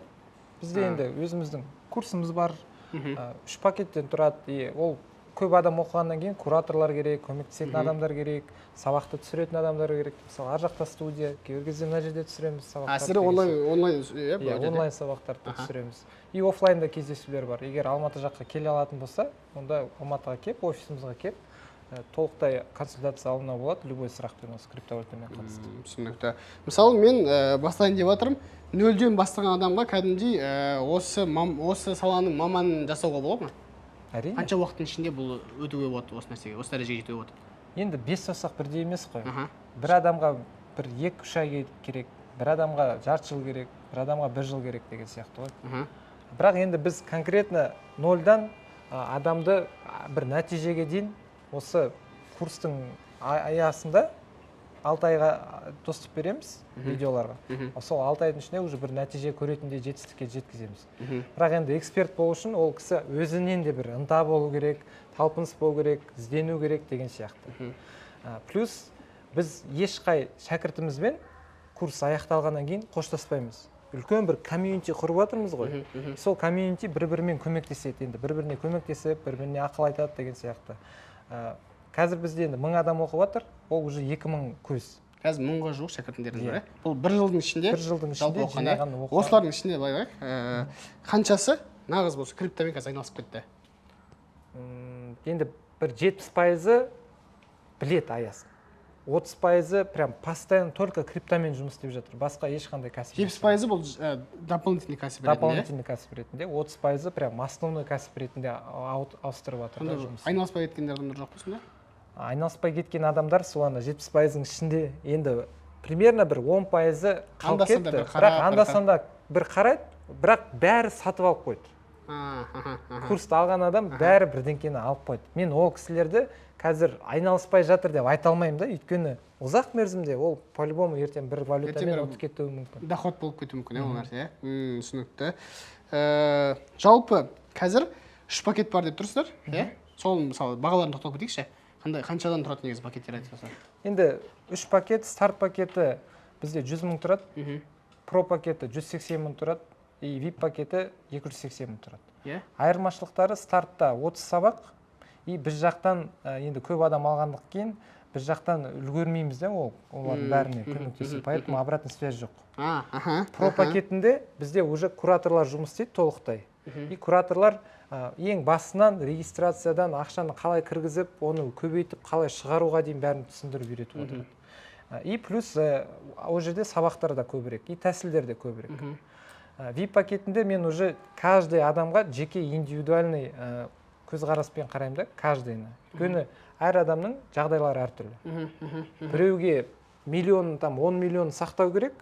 Бізде енді өзіміздің курсымыз бар, 3 пакеттен тұрады, ол көп адам оқығаннан кейін кураторлар керек, көмектесетін адамдар керек, сабақты түсіретін адамдар керек. Мысалы, ар жақта студия, кейбір кезде мына жерде түсіреміз сабақтарды. Сіздер онлайн сабақтарды түсіреміз. И офлайнда кездесулер бар. Егер Алматы жаққа келе алатын болса, онда Алматыға кеп, офисімізге кеп, толықтай консультация алуына болады, любой сұрақпен осы криптовалютамен қатысты. Түсінікті. Мысалы, мен бастайын деп жатырмын, 0-ден бастаған адамға кәдімгідей осы саланың маманын жасауға болады ма? Әрине. Қанша уақыттың ішінде бұл өтуге болады осы нәрсеге, осы дәрежеге жетуге болады? Енді 5 саусақ бірдей емес қой. Аха. Бір адамға бір 2-3 ай керек, бір адамға жарты жыл керек, бір адамға 1 жыл керек деген сияқты ғой. Аха. Бірақ енді біз конкретно нольдан адамды бір нәтижеге дейін осы курстың аясында 6 айға доступ береміз видеоларға. Сол 6 айдың ішінде уже бір нәтиже көретіндей жетістікке жеткіземіз. Бірақ енді эксперт болу үшін ол кісі өзінен де бір ынта болу керек, талпыныс болу керек, іздену керек деген сияқты. Плюс біз ешқай шәкіртімізбен курс аяқталғаннан кейін қоштаспаймыз. Үлкен бір комьюнити құрып жатырмыз ғой. Сол комьюнити бір-бірімен көмектеседі, енді бір-біріне көмектесіп, бір-біріне ақыл айтады деген сияқты. Қазір бізде енді 1000 адам оқып жатыр, ол уже 2000 көз. Қазір 1000-ға жуық шәкіртіңдеріңіз бар, Бұл 1 жылдың ішінде. 1 жылдың ішінде жинаған оқыған. Осылардың ішінде былай қаншасы нағыз болса криптомен қазір айналысып кетті? Енді бір 70% білет аясын. 30% прям постоянно только криптомен жұмыс істеп жатыр. Басқа ешқандай кәсіп. 70% бұл дополнительный кәсіп ретінде. Дополнительный кәсіп ретінде, 30% прям основной кәсіп ретінде ауыстырып жатыр жұмыс. Айналыспай кеткендер адамдар жоқ па сонда? Айналыспай кеткен адамдар сол 70%-ның ішінде енді примерно бір 10% қалып кетті. Бірақ анда-санда бір қарайды, бірақ бәрі сатып алып қойды. Курсты алған адам бәрі бірдеңкені алып қойды. Мен ол кісілерді қазір айналыспай жатыр деп айта алмаймын да, өйткені ұзақ мерзімде ол по-любому ертең бір валютамен өтіп кетуі мүмкін. Доход болып кетуі мүмкін ол нәрсе. Түсінікті. Жалпы қазір 3 пакет бар деп тұрсыздар, сол мысалы бағаларын тоқталып кетейікші. Қаншадан тұрады негізі пакеттер айтып жатса? Енді 3 пакет, старт пакеті бізде 100 000 тұрады, про пакеті 180 000 тұрады, и VIP пакеті 280 000 тұрады. Айырмашылықтары стартта 30 сабақ, и біз жақтан енді көп адам алғандық кейін біз жақтан үлгермейміз де олардың бәріне көмектесіп, поэтому обратный связь жоқ. Про пакетінде бізде уже кураторлар жұмыс істейді толықтай. И кураторлар ең басынан регистрациядан ақшаны қалай кіргізіп, оны көбейтіп, қалай шығаруға дейін бәрін түсіндіріп үйретіп отырады. И плюс ол жерде сабақтар да көбірек, и тәсілдер де көбірек. VIP пакетінде мен уже каждый адамға жеке индивидуальный көзқараспен қараймын да, каждыйына. Өйткені әр адамның жағдайлары әртүрлі. Біреуге миллион, 10 миллион сақтау керек,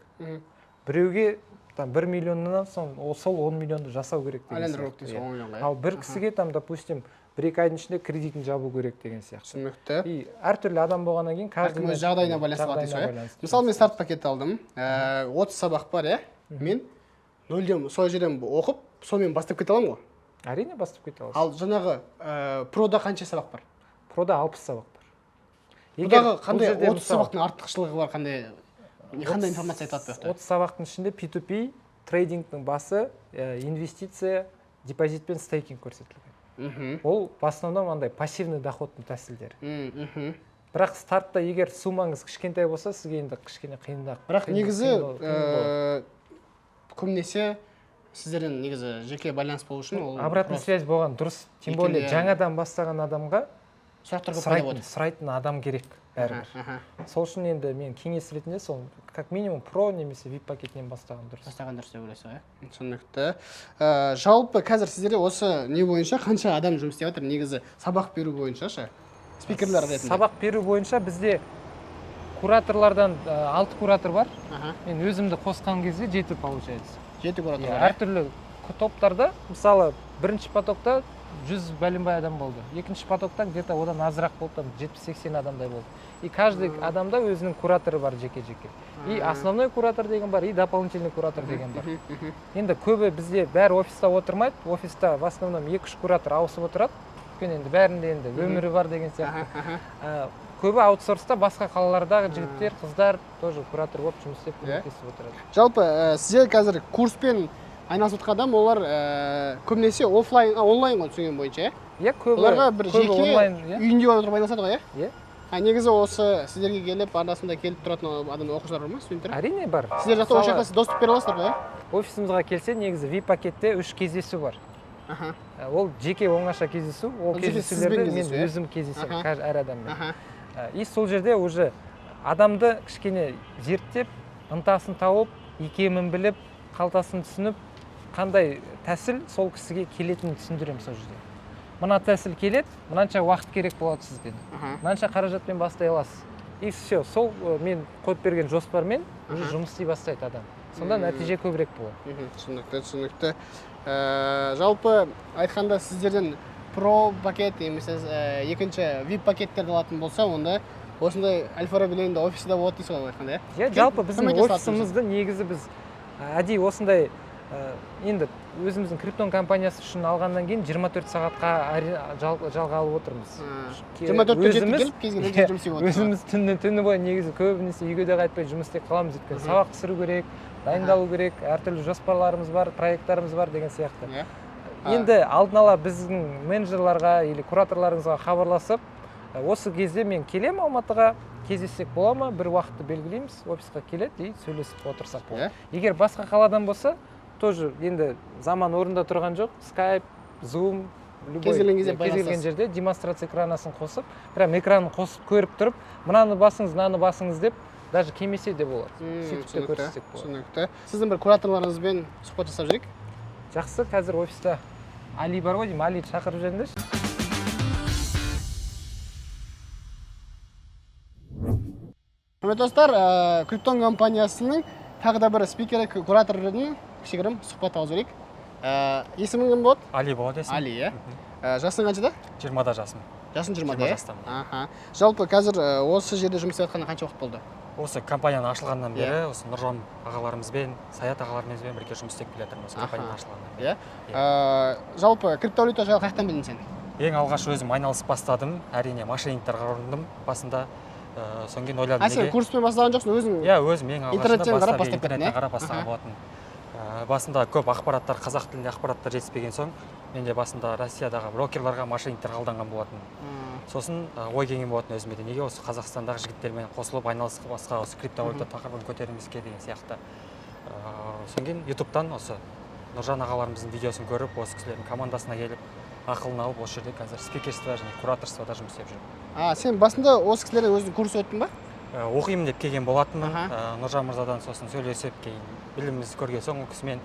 біреуге 1 миллионнан соң сол 10 миллионды жасау керек деген сияқты. Ал бір кісіге, допустим, 1-2 айдың ішінде кредитін жабу керек деген сияқты. Түсінікті. И әртүрлі адам болғаннан кейін каждый жағдайына байланысты. Мысалы мен старт пакет алдым, 30 сабақ бар, мен нөлден сол жерден оқып, сонымен бастап кете аламын ғой? Әрине бастап кете аласың. Ал жаңағы прода қанша сабақ бар? Прода 60 сабақ бар. Продағы қандай 30 сабақтың артықшылығы бар, қандай информация айтады бұл? 30 сабақтың ішінде P2P, трейдингтің басы, инвестиция, депозит пен стейкинг көрсетілген. Ол в основном андай пассивный доходтың тәсілдері. Бірақ стартта егер суммаңыз кішкентай болса, сізге енді кішкене қиындақ. Бірақ негізі көбінесе сіздерден негізі жеке байланыс болу үшін ол обратный связь болған дұрыс. Тем более жаңадан бастаған адамға сұрайтын адам керек бәрібір. Сол үшін енді мен кеңес ретінде сол как минимум про немесе VIP пакетінен бастаған дұрыс. Бастаған дұрыс деп ойлайсыз, түсінікті. Жалпы қазір сіздерде осы не бойынша қанша адам жұмыс істеп жатыр негізі сабақ беру бойынша ше? Спикерлер ретінде. Сабақ беру бойынша бізде кураторлардан 6 куратор бар. Мен өзімді қосқан кезде 7 получается. 7 куратор бар. Әртүрлі топтарда, мысалы, бірінші потокта 100 бәленбай адам болды. Екінші потокта где-то одан азырақ болды, 70-80 адамдай болды. И каждый адамда өзінің кураторы бар жеке-жеке. И основной куратор деген бар, и дополнительный куратор деген бар. Енді көбі бізде бәрі офиста отырмайды. Офиста в основном 2-3 куратор ауысып отырады. Өйткені енді бәрінде енді өмірі бар деген сияқты. Көбі аутсорста басқа қалалардағы жігіттер, қыздар тоже куратор болып жұмыс істеп көмектесіп отырады. Жалпы сіздер қазір курспен айналысып жатқан адам, олар көбінесе онлайн ғой түсінген бойынша, Иә, көбі оларға бір жеке үйінде отырып айналысады ғой, иә? Негізі осы сіздерге келіп, арасында келіп тұратын адам оқушылар бар ма, студенттер? Әрине бар. Сіздер жақта осы жақта доступ бере аласыздар ғой? Офисімізге келсе, негізі VIP пакетте 3 кездесу бар. Ол жеке оңаша кездесу, ол кездесулерді мен өзім кездесемін әр адаммен. И сол жерде уже адамды кішкене зерттеп, ынтасын тауып, икемін біліп, қалтасын түсініп, қандай тәсіл сол кісіге келетінін түсіндіремін сол жерде. мына тәсіл келеді, мынанша уақыт керек болады сізге. Аха. Мынанша қаражатпен бастай аласыз. И все, сол мен қойып берген жоспармен уже жұмыс істей бастайды адам. Сонда нәтиже көбірек болады. Түсінікті. Жалпы айтқанда сіздерден про пакет немесе екінші VIP пакеттерді алатын болса, онда осындай Әл-Фарабиленде офисі да болады дейсіз ғой айтқанда, иә? Жалпы біздің офисімізді негізі біз әдейі осындай енді өзіміздің криптон компаниясы үшін алғаннан кейін 24 сағатқа жалға алып отырмыз. 24-те жетіп келіп кез келген жұмыс істеп отырсыз. Өзіміз түні бойы негізі көбінесе үйге де қайтпай жұмыс істеп қаламыз, өйткені сабақ түсіру керек, дайындалу керек, әртүрлі жоспарларымыз бар, проекттарымыз бар деген сияқты. Енді алдын ала біздің менеджерларға или кураторларыңызға хабарласып, осы кезде мен келем Алматыға, кездессек бола ма, бір уақытты белгілейміз, офисқа келеді и сөйлесіп отырсақ болады. Егер басқа қаладан болса, тоже енді заман орында тұрған жоқ, Skype, Zoom, кез келген жерде демонстрация экранасын қосып, прям экранын қосып көріп тұрып, мынаны басыңыз деп, даже кемесе де болады. Сөйтіп те көрсетсек болады. Түсінікті. Сіздің бір кураторларыңызбен сұхбат жасап жүрейік. Жақсы, қазір офиста Али бар ғой деймін, Алиді шақырып жүріңдерші. Құрметті достар, Криптон компаниясының тағы да бір спикері, кураторының кішігірім сұхбат алып жүрейік. Есімің кім болады? Али болады есім. Али, иә. Жасың қаншада? 20-да жасым. Жасың 20-да, 20 иә? жастамын. Жалпы қазір осы жерде жұмыс істеп жатқанына қанша уақыт болды? Осы компанияны ашылғаннан бері, осы Нұржан ағаларымызбен, Саят ағаларымызбен бірге жұмыс істеп келе жатырмын осы компанияны ашылғаннан бері. Иә. Жалпы криптовалюта жайлы қаяқтан білдің сен? Ең алғаш өзім айналысып бастадым. Әрине мошенниктарға ұрындым басында. Содан кейін ойладым неге? Сен курспен бастаған жоқсың, өзің? Иә, өзім ең алғашында интернеттен қарап бастаған болатын. Басында көп ақпараттар, қазақ тілінде ақпараттар жетіспеген соң, менде басында Россиядағы брокерларға, мошенниктарға алданған болатын. Сосын ой келген болатын өзіме де, неге осы Қазақстандағы жігіттермен қосылып айналысып басқа осы криптовалюта тақырыбын көтермеске деген сияқты. Содан кейін ютубтан осы Нұржан ағаларымыздың видеосын көріп, осы кісілердің командасына келіп, ақылын алып, осы жерде қазір спикерство және кураторствода жұмыс істеп жүрмін. Сен басында осы кісілерден өзің курс өттің ба? Оқимын деп келген болатынмын. Нұржан мырзадан сосын сөйлесіп, кейін білімімізді көрген соң ол кісімен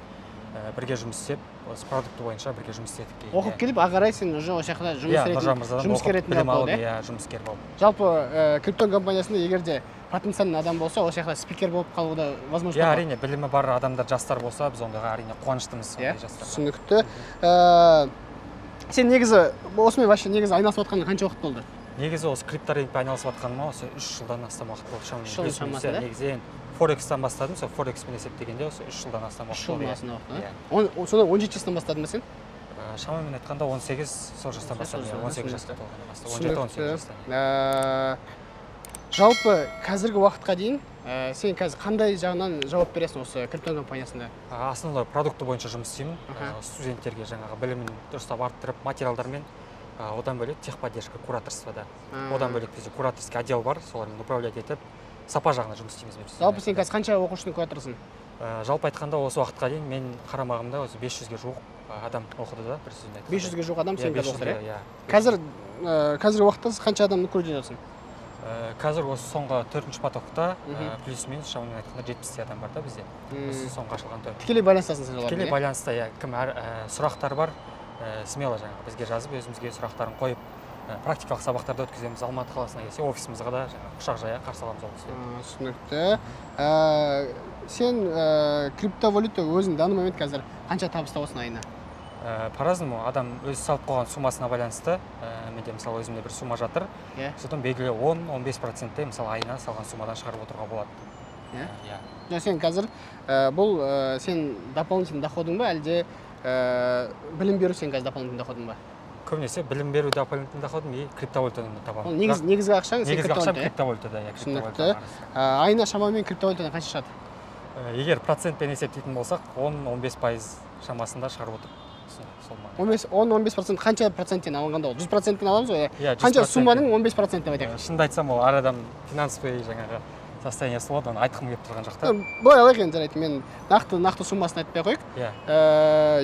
бірге жұмыс істеп, осы продукты бойынша бірге жұмыс істедік. Оқып келіп, ағарай сен уже осы жақта жұмыскер ретінде болды, иә, жұмыскер болып. Жалпы Криптон компаниясында егер де потенциальный адам болса, осы жақта спикер болып қалуға возможность бар. Иә, әрине, білімі бар адамдар, жастар болса, біз ондайға әрине қуаныштымыз. Түсінікті. Сен негізі осымен вообще негізі айналысып жатқанына қанша уақыт болды? Негізі осы крипторынкпен айналысып жатқаныма осы 3 жылдан астам уақыт болды. 3 жыл шамасы, негізі Форекстан бастадым, сол Форекспен есептегенде осы 3 жылдан астам уақыт болды. 3 жылдан астам уақыт. Сонда 17 жастан бастадың ба сен? Шамамен айтқанда 18 сол жастан бастадым. 18 жаста болғаннан бастап, 17-18 жастан. Жалпы қазіргі уақытқа дейін сен қазір қандай жағынан жауап бересің осы криптон компаниясында? Основной продукты бойынша жұмыс істеймін. Студенттерге жаңағы білімін дұрыстап арттырып, материалдармен, одан бөлек техподдержка, кураторствода. Одан бөлек бізде кураторский отдел бар, солармен управлять етіп, сапа жағына жұмыс істейміз. Жалпы сен қазір қанша оқушының кураторысың? Жалпы айтқанда осы уақытқа дейін мен қарамағымда осы 500-ге жуық адам оқыды да, бір сөзбен айтқанда. 500-ге жуық адам сен қазір оқыды, иә? Қазіргі уақытта қанша адамды көріп жатырсың? Қазір осы соңғы 4-ші потокта плюс-минус шамамен айтқанда 70 адам бар да бізде. Осы соңғы ашылған төрт. Тікелей байланыстасың сен олармен? Тікелей байланыста, иә. Кім сұрақтар бар, смело жаңағы бізге жазып, өзімізге сұрақтарын қойып, практикалық сабақтарды өткіземіз. Алматы қаласына келсе, офисімізге да құшақ жая қарсы аламыз ол кісілерді. Түсінікті. Сен криптовалюта өзің данный момент қазір қанша табыс табасың айына? По-разному, адам өзі салып қойған суммасына байланысты. Менде мысалы өзімде бір сумма жатыр. Содан белгілі 10-15%-те мысалы айына салған суммадан шығарып отыруға болады. Иә. Сен қазір бұл сен дополнительный доходың ба, әлде білім беру сен қазір дополнительный доходың ба? Көбінесе білім беру дополнительный доходым и криптовалютадан табамын. Негізгі ақшаң сен криптовалютада. Түсінікті. Айына шамамен криптовалютадан қанша шығады? Егер процентпен есептейтін болсақ, 10-15% шамасында шығарып отыр. 10-15% қанша проценттен алынғанда ол? 100%-тен аламыз ғой? Қанша сумманың 15% деп айтайық? Шынымды айтсам, ол әр адам финансовый жаңағы состояниесі болады, оны айтқым келіп тұрған жоқ та. Былай алайық енді, жарайды, мен нақты суммасын айтпай қойып.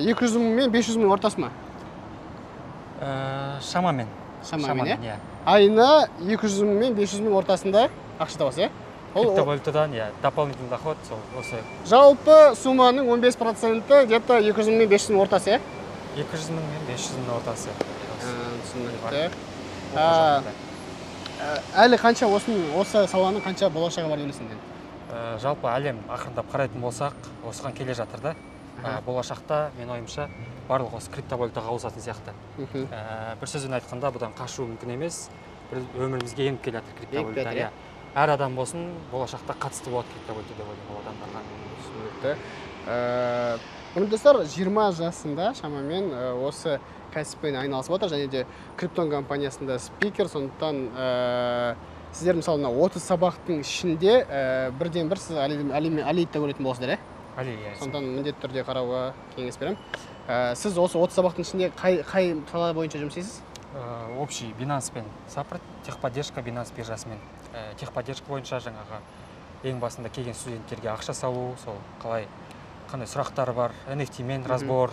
200 мың мен 500 мың ортасы ма? Шамамен, иә. Айына 200 мың мен 500 мың ортасында ақша табасыз, иә? Криптовалютадан, дополнительный доход, осы. Жалпы сумманың 15% где-то 200 мың мен 500 мың ортасы, иә? 200 мың мен 500 мың ортасы. түсінікті. Әлі қанша осы саланың қанша болашағы бар деп ойлайсың? Жалпы әлем ақырындап қарайтын болсақ, осыған келе жатыр да. Болашақта мен ойымша барлық осы криптовалютаға ауысатын сияқты. Бір сөзбен айтқанда бұдан қашу мүмкін емес. Бір өмірімізге еніп келе жатыр криптовалюта. Әр адам болсын болашақта қатысты болады криптовалюта деп ойлаймын ол адамдарға. Түсінікті. Құрметті достар, 20 жасында шамамен осы кәсіппен айналысып отыр және де Криптон компаниясында спикер. Сондықтан сіздер мысалы 30 сабақтың ішінде бірден бір сіз Алиді көретін боласыздар, Али, сондықтан міндетті түрде қарауға кеңес беремін. Сіз осы 30 сабақтың ішінде қай сала бойынша жұмыс істейсіз? Общий Binance пен Сапрат, техподдержка Binance биржасымен. Техподдержка бойынша жаңағы ең басында келген студенттерге ақша салу, сол қандай сұрақтары бар, NFT-мен разбор,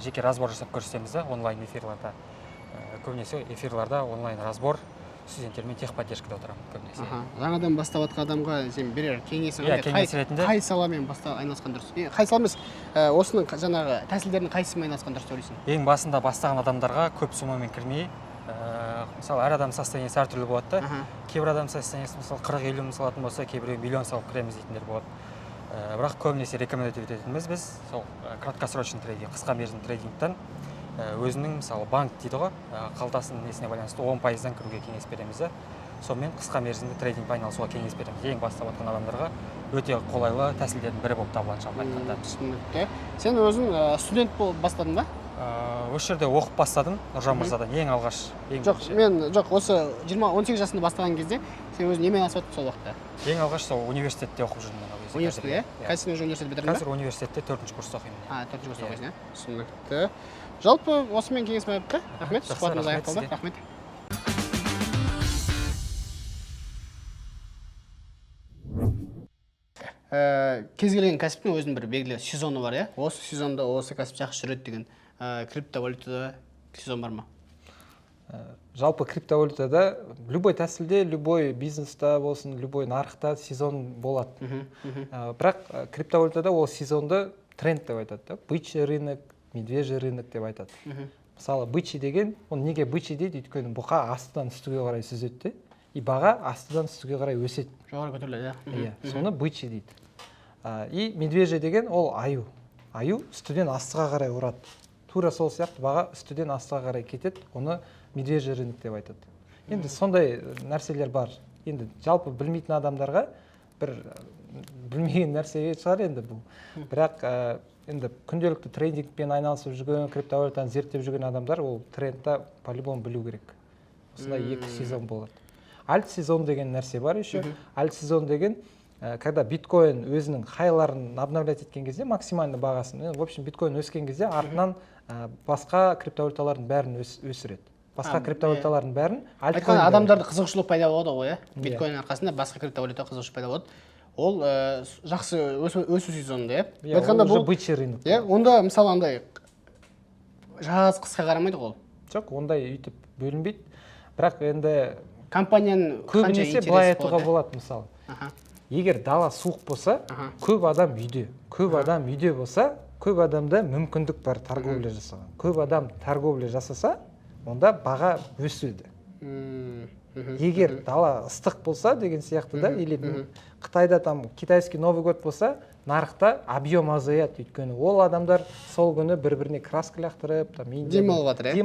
жеке разбор жасап көрсетеміз да онлайн эфирларда. Көбінесе эфирларда онлайн разбор студенттермен техподдержкада отырамын көбінесе. Жаңадан бастап жатқан адамға сен берер кеңесің қай саламен айналысқан дұрыс? Қай сала емес, осының жаңағы тәсілдерінің қайсымен айналысқан дұрыс деп ойлайсың? Ең басында бастаған адамдарға көп суммамен кірмей, мысалы әр адам состояниесі әртүрлі болады да. Кейбір адам состояниесі мысалы 40-50 мың салатын болса, кейбіреу миллион салып кіреміз дейтіндер болады. Бірақ көбінесе рекомендация ететініміз біз сол краткосрочный трейдинг, қысқа мерзімді трейдингтен өзінің мысалы банк дейді ғой, қалтасының несіне байланысты 10%-дан кіруге кеңес береміз да. Сонымен қысқа мерзімді трейдингпен айналысуға кеңес береміз. Ең бастап жатқан адамдарға өте қолайлы тәсілдердің бірі болып табылады жалпы айтқанда. Түсінікті. Сен өзің студент болып бастадың ба? Осы жерде оқып бастадым Нұржан мырзадан ең алғаш. Жоқ, осы 18 жасында бастаған кезде сен өзің немен айналысып жатырсың сол уақытта? Ең алғаш сол университетте оқып жүрдім. Университетте, қазір сен университет бітірдің бе? Қазір университетте 4-ші курста оқимын. 4-ші курста оқисың, түсінікті. Жалпы осымен кеңес беріпті. Рахмет, сұхбатымыз аяқталды. Рахмет. Кез келген кәсіптің өзінің бір белгілі сезоны бар, осы сезонда осы кәсіп жақсы жүреді деген криптовалютада сезон бар ма? Жалпы криптовалютада любой тәсілде, любой бизнеста болсын, любой нарықта сезон болады. Бірақ криптовалютада ол сезонды тренд деп айтады. Бычий рынок, медвежий рынок деп айтады. Мысалы, бычий деген, оны неге бычий дейді? Өйткені бұқа астыдан үстіге қарай сүзеді, и баға астыдан үстіге қарай өседі. Жоғары көтеріледі. Соны бычий дейді. И медвежий деген ол аю. Аю үстіден астыға қарай ұрады. Тура сол сияқты баға үстіден астыға қарай кетеді, оны медвежий рынок деп айтады. Енді сондай нәрселер бар. Енді жалпы білмейтін адамдарға бір білмеген нәрсеге шығар енді бұл. Бірақ енді күнделікті трейдингпен айналысып жүрген, криптовалютаны зерттеп жүрген адамдар ол трендті по-любому білу керек. Осындай 2 сезон болады. Альт сезон деген нәрсе бар еще. Альт сезон деген когда биткоин өзінің хайларын обновлять еткен кезде, максимальный бағасын, в общем, биткоин өскен кезде артынан басқа криптовалюталардың бәрін өсіреді. Басқа криптовалюталардың бәрін айтқан адамдарды қызығушылық пайда болады ғой, биткоин арқасында басқа криптовалюта қызығушылық пайда болады. Ол жақсы өсу сезонында, айтқанда бұл бычий рынок. Онда мысалы андай жаз қысқа қарамайды ғой. Жоқ, ондай үйтіп бөлінбейді. Бірақ енді компанияның көбінесе былай айтуға болады мысалы. Егер дала суық болса, көп адам үйде болса, көп адамда мүмкіндік бар торговля жасаған. Көп адам торговля жасаса, онда баға өседі. Егер дала ыстық болса деген сияқты да, или Қытайда там китайский Новый год болса, нарықта объем азаяды, өйткені ол адамдар сол күні бір-біріне краска лақтырып, демалып жатыр.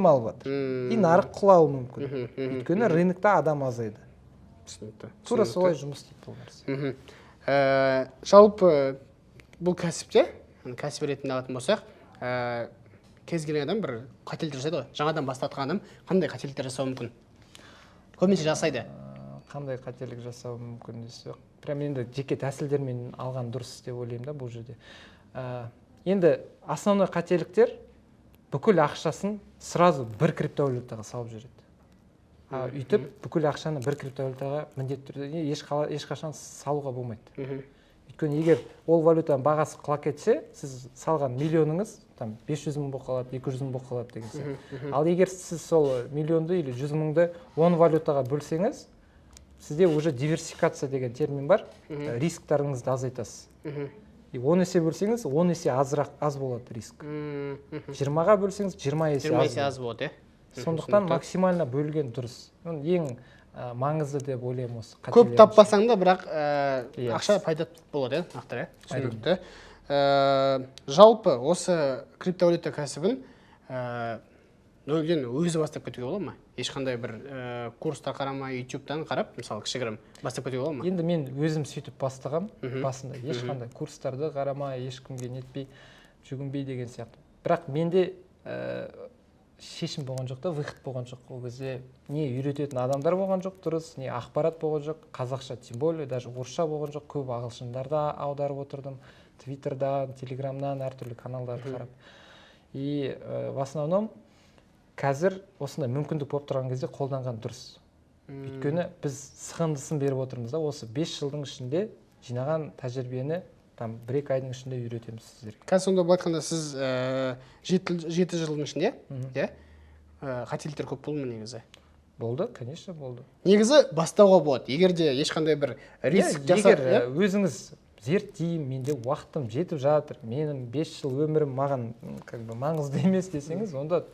И нарық құлауы мүмкін. Өйткені рынокта адам азайды. Тура солай жұмыс істейді бұл нәрсе. Жалпы бұл кәсіпте, кәсіп ретінде алатын болсақ, кез келген адам бір қателіктер жасайды ғой. Жаңадан бастатқан адам қандай қателіктер жасауы мүмкін? Көбінесе жасайды. Қандай қателік жасауы мүмкін десе, прям енді жеке тәсілдермен алған дұрыс деп ойлаймын да бұл жерде. Енді основной қателіктер бүкіл ақшасын сразу бір криптовалютаға салып жүреді. Үйтіп бүкіл ақшаны бір криптовалютаға міндетті түрде ешқашан салуға болмайды. Өйткені егер ол валютаның бағасы құлап кетсе, сіз салған миллионыңыз 500 мың болып қалады, 200 мың болып қалады деген сияқты. Ал егер сіз сол миллионды или 100 мыңды 10 валютаға бөлсеңіз, сізде уже диверсификация деген термин бар, рисктарыңызды азайтасыз. И 10 есе бөлсеңіз, 10 есе аз болады риск. 20-ға бөлсеңіз, 20 есе аз болады. сондықтан максимально бөлген дұрыс. Ең маңызды деп ойлаймын осы. Көп таппасаң да, бірақ ақша Yes. пайда болады, нақтырақ, түсінікті. Жалпы осы криптовалюта кәсібін нөлден өзі бастап кетуге болады ма? Ешқандай бір курстар қарамай, YouTube-тан қарап, мысалы кішігірім бастап кетуге болады ма? Енді мен өзім сөйтіп бастағам, басында ешқандай курстарды қарамай, ешкімге нетпей, жүгінбей деген сияқты. Бірақ менде шешім болған жоқ та, выход болған жоқ. Ол кезде не үйрететін адамдар болған жоқ дұрыс, не ақпарат болған жоқ, қазақша, тем более даже орысша болған жоқ, көп ағылшындарда аударып отырдым, Твиттердан, Телеграмнан, әртүрлі каналдарды қарап. И в основном қазір осындай мүмкіндік болып тұрған кезде қолданған дұрыс. Өйткені біз сығындысын беріп отырмыз да, осы 5 жылдың ішінде жинаған тәжірибені там 1-2 айдың ішінде үйретеміз сіздерге. Қазір сонда былай айтқанда сіз 7 жылдың ішінде, қателіктер көп болды ма негізі? Болды, конечно, болды. Негізі бастауға болады. Егер де ешқандай бір риск жасап, егер өзіңіз зерттеймін, менде уақытым жетіп жатыр, менің 5 жыл өмірім маған маңызды емес десеңіз, онда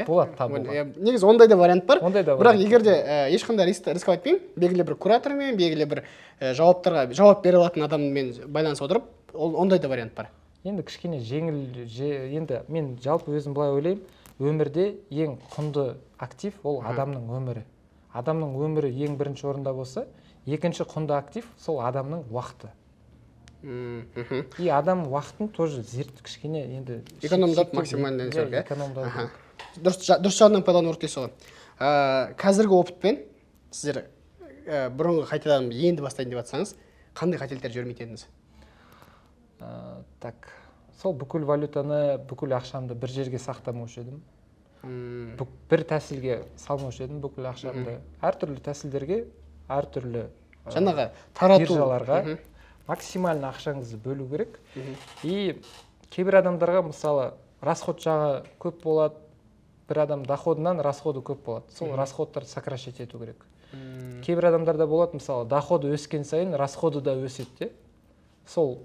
болады табуға. Негізі ондай да вариант бар. Бірақ егер де ешқандай риск айтпаймын, белгілі бір куратормен, белгілі бір жауап бере алатын адаммен байланыс отырып, ондай да вариант бар. Енді кішкене жеңіл, енді мен жалпы өзім былай ойлаймын, өмірде ең құнды актив ол адамның өмірі. Адамның өмірі ең бірінші орында болса, екінші құнды актив сол адамның уақыты. И адам уақытын тоже кішкене енді экономдап максимально экономдап. Дұрыс жағынан пайдалану керек дейсіз ғой. Қазіргі опытпен сіздер бұрынғы қайтадан енді бастайын деп жатсаңыз, қандай қателіктер жібермейтін едіңіз? Так, сол бүкіл валютаны, бүкіл ақшамды бір жерге сақтамаушы едім. Бір тәсілге салмаушы едім бүкіл ақшамды. Әртүрлі тәсілдерге, әртүрлі биржаларға максимально ақшаңызды бөлу керек. И кейбір адамдарға мысалы расход жағы көп болады, бір адам доходынан расходы көп болады. Сол расходтарды сокращать ету керек. Кейбір адамдарда болады, мысалы доходы өскен сайын расходы да өседі. Сол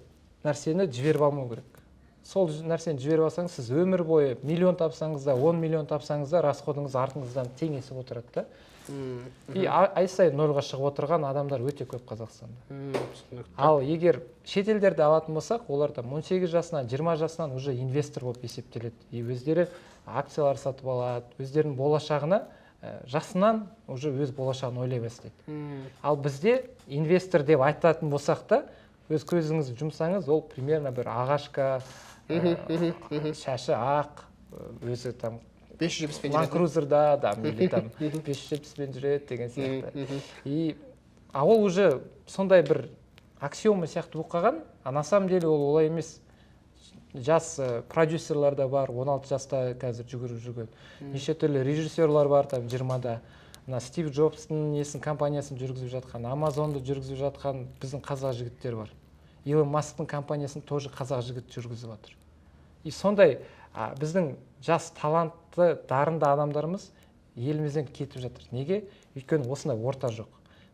нәрсені жіберіп алмау керек. Сол нәрсені жіберіп алсаңыз, сіз өмір бойы миллион тапсаңыз да, 10 миллион тапсаңыз да, расходыңыз артыңыздан тең есіп отырады да. И ай сайын нөлға шығып отырған адамдар өте көп Қазақстанда. Ал егер шетелдерді алатын болсақ, оларда 18 жасынан, 20 жасынан уже инвестор болып есептеледі. И өздері акциялар сатып алады, өздерінің болашағына жасынан уже өз болашағын ойлай бастайды. Ал бізде инвестор деп айтатын болсақ та, өз көзіңізді жұмсаңыз, ол примерно бір ағашқа, шашы ақ, өзі там 570-пен Land Cruiser'да, или там 570-пен жүреді деген сияқты. А ол уже сондай бір аксиома сияқты болып қалған, а на самом деле ол олай емес. Жас продюсерлар да бар, 16 жаста қазір жүгіріп жүрген. Неше түрлі режиссерлар бар, там 20-да. Стив Джобстың компаниясын жүргізіп жатқан, Амазонды жүргізіп жатқан біздің қазақ жігіттер бар. Илон Масктың компаниясын тоже қазақ жігіт жүргізіп жатыр. И сондай біздің жас талантты, дарынды адамдарымыз елімізден кетіп жатыр. Неге? Өйткені осындай орта жоқ.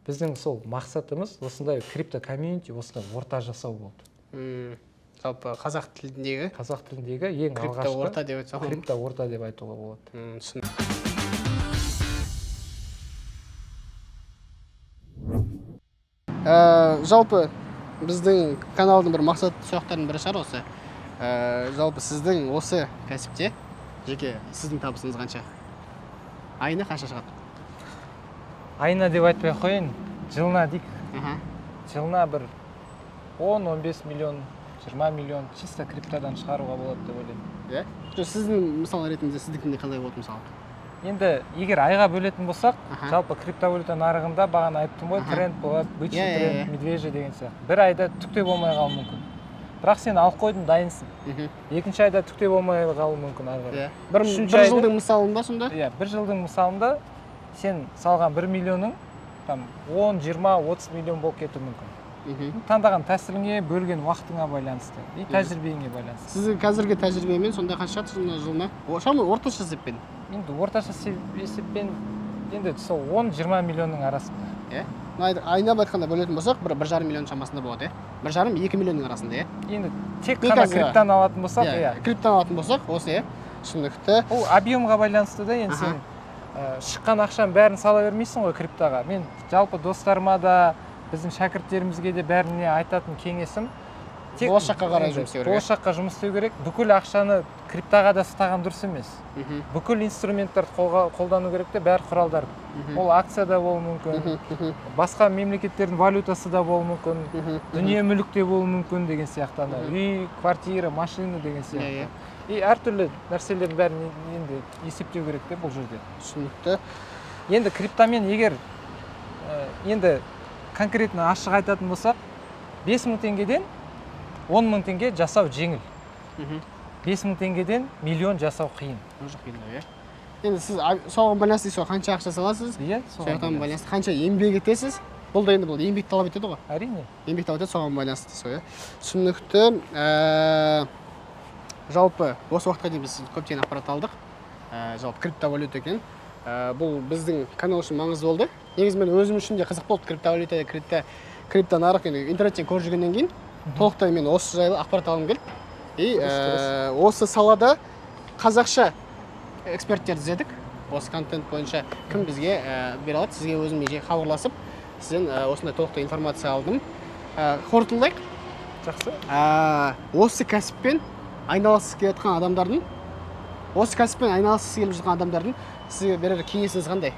Біздің сол мақсатымыз осындай крипто комьюнити, осындай орта жасау болды. Жалпы қазақ тіліндегі ең алғашқы крипто орта деп айтуға болады. Жалпы біздің каналдың бір мақсат сұрақтарының бірі шығар осы. Жалпы сіздің осы кәсіпте жеке сіздің табысыңыз қанша? Айына қанша шығады? Айына деп айтпай қойын, жылына дейік. Жылына бір 10-15 миллион, 20 миллион чисто криптодан шығаруға болады деп ойлаймын. Сіздің мысал ретінде сіздікінде қандай болады мысалы? Енді егер айға бөлетін болсақ, жалпы криптовалюта нарығында бағана айттым ғой, тренд болады, бычий тренд, медвежий деген сияқты. Бір айда түкте болмай қалуы мүмкін. Бірақ сен алып қойдың, дайынсың. Екінші айда түкте болмай қалуы мүмкін ары. Бір жылдың мысалында сонда? Иә, бір жылдың мысалында сен салған 1 миллионың 10, 20, 30 миллион болып кетуі мүмкін. Таңдаған тәсіліңе, бөлген уақытыңа байланысты и тәжірибеңе байланысты. Сіздің қазіргі тәжірибемен сонда қанша шығады жылына? Шамамен орташа есеппен? Енді орташа есеппен енді сол 10-20 миллионның арасында. Айына айтқанда бөлетін болсақ, 1,5 миллион шамасында болады. 1,5-2 миллионның арасында. Енді тек қана криптодан алатын болсақ, криптодан алатын болсақ, осы түсінікті. Бұл объемға байланысты да, енді сен шыққан ақшаның бәрін сала бермейсің ғой криптоға. Мен жалпы достарыма да, біздің шәкірттерімізге де бәріне айтатын кеңесім, Болашаққа қарай жұмыс істеу керек. Болашаққа жұмыс істеу керек. Бүкіл ақшаны криптоға да ұстаған дұрыс емес. Бүкіл инструменттарды қолдану керек те, бәрі құралдар. Ол акция да болуы мүмкін, басқа мемлекеттердің валютасы да болуы мүмкін, дүние мүлік те болуы мүмкін деген сияқты. Үй, квартира, машина деген сияқты. И әртүрлі нәрселердің бәрін енді есептеу керек те бұл жерде. Түсінікті. Енді криптомен егер енді конкретно ашық айтатын болсақ, 5000 теңгеден 10.000 теңге жасау жеңіл. 5000 теңгеден миллион жасау қиын. Енді сіз соған байланысты қанша ақша саласыз? Иә, соған байланысты қанша еңбек етесіз? Бұл да енді еңбек талап етеді ғой. Әрине. Еңбек талап етеді, соған байланысты дейсіз. Түсінікті. Жалпы осы уақытқа дейін біз көптеген ақпарат алдық. Жалпы криптовалюта екен. Бұл біздің канал үшін маңызды болды. Негізінен өзім үшін де қызық болды криптовалюта, крипто нарық интернеттен көріп жүргеннен кейін толықтай мен осы жайлы ақпарат алғым келді. И осы салада қазақша эксперттерді іздедік. Осы контент бойынша кім бізге бере алады? Сізге өзім хабарласып, сізден осындай толықтай информация алдым. Қорытындылайық. Жақсы. Осы кәсіппен айналысқысы келіп жатқан адамдардың, осы кәсіппен айналысқысы келіп жатқан адамдардың сізге берер кеңесіңіз қандай?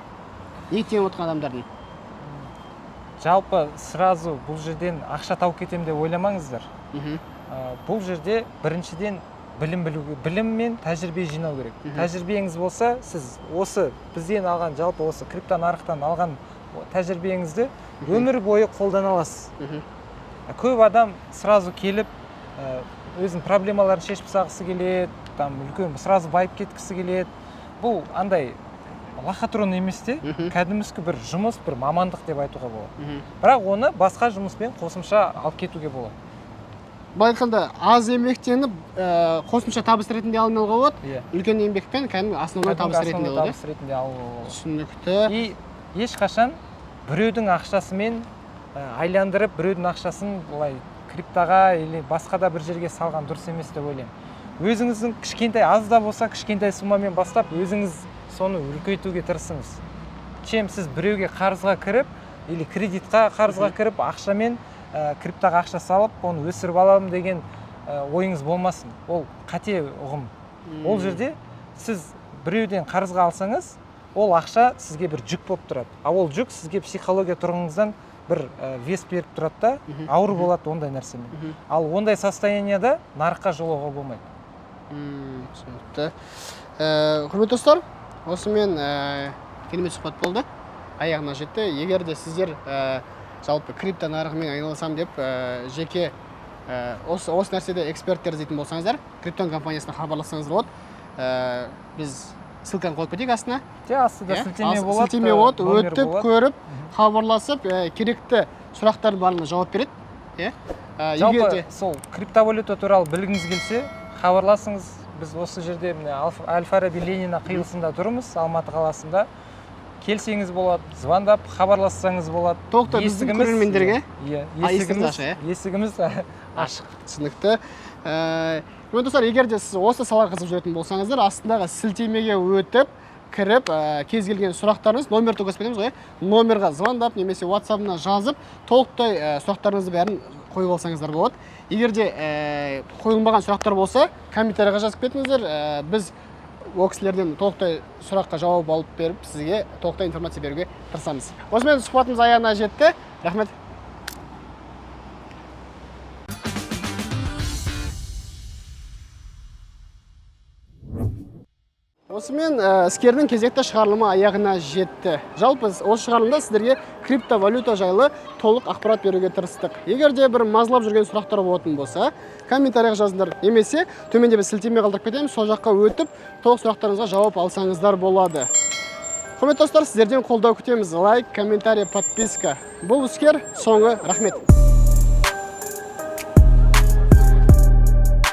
Ниеттеніп отырған адамдардың? Жалпы сразу бұл жерден ақша тауып кетем деп ойламаңыздар. Бұл жерде біріншіден білім мен тәжірибе жинау керек. Тәжірибеңіз болса, сіз осы бізден алған, жалпы осы крипто нарықтан алған тәжірибеңізді өмір бойы қолдана аласыз. Көп адам сразу келіп өзінің проблемаларын шешіп тастағысы келеді, үлкен сразу байып кеткісі келеді. Бұл андай лохотрон емес те, кәдімгі бір жұмыс, бір мамандық деп айтуға болады. Бірақ оны басқа жұмыспен қосымша алып кетуге болады. Былай айтқанда, аз еңбектеніп, қосымша табыс ретінде алынуға болады. Үлкен еңбекпен кәдімгі основной табыс ретінде алады. Түсінікті. И ешқашан біреудің ақшасымен айландырып, біреудің ақшасын былай криптоға или басқа да бір жерге салған дұрыс емес деп ойлаймын. Өзіңіздің кішкентай, аз да болса кішкентай суммамен бастап, өзіңіз соны үлкейтуге тырысыңыз. Чем сіз біреуге қарызға кіріп, или кредитқа қарызға кіріп, ақшамен криптоға ақша салып, оны өсіріп аламын деген ойыңыз болмасын. Ол қате ұғым. Ол жерде сіз біреуден қарызға алсаңыз, ол ақша сізге бір жүк болып тұрады. А ол жүк сізге психология тұрғыңыздан бір вес беріп тұрады да, ауыр болады ондай нәрсемен. Ал ондай состоянияда нарыққа жолауға болмайды. Түсінікті. Құрметті достар, осымен керемет сұхбат болды. Аяғына жетті. Егер де сіздер жалпы крипто нарығымен айналысам деп жеке осы нәрседе эксперттер іздейтін болсаңыздар, Криптон компаниясына хабарлассаңыз болады. Біз ссылканы қойып кетейік астына. Астында сілтеме болады. Сілтеме болады, өтіп, көріп, хабарласып, керекті сұрақтар барлығына жауап береді. Жалпы сол криптовалюта туралы білгіңіз келсе, хабарласыңыз. Біз осы жерде Әл-Фараби Ленина қиылысында тұрмыз, Алматы қаласында. Келсеңіз болады, звондап, хабарлассаңыз болады. Тоқта біздің көрермендерге есігіміз ашық. Түсінікті. Достар, егер де сіз осы салаға қызығып жүретін болсаңыздар, астындағы сілтемеге өтіп, кіріп, кез келген сұрақтарыңыз, номерді көрсетеміз ғой, номерға звондап, немесе WhatsApp-ына жазып, толықтай сұрақтарыңызды бәрін қойып алсаңыздар болады. Егер де қойылмаған сұрақтар болса, комментарийға жазып кетіңіздер. Біз ол кісілерден толықтай сұраққа жауап алып беріп, сізге толықтай информация беруге тырысамыз. Осымен сұхбатымыз аяғына жетті. Рахмет. Осымен іскердің кезекті шығарылымы аяғына жетті. Жалпы осы шығарылымда сіздерге криптовалюта жайлы толық ақпарат беруге тырыстық. Егер де бір мазалап жүрген сұрақтар болатын болса, комментарийға жазыңдар. Немесе төменде біз сілтеме қалдырып кетеміз, сол жаққа өтіп, толық сұрақтарыңызға жауап алсаңыздар болады. Құрметті достар, сіздерден қолдау күтеміз. Лайк, комментарий, подписка. Бұл іскер соңы. Рахмет.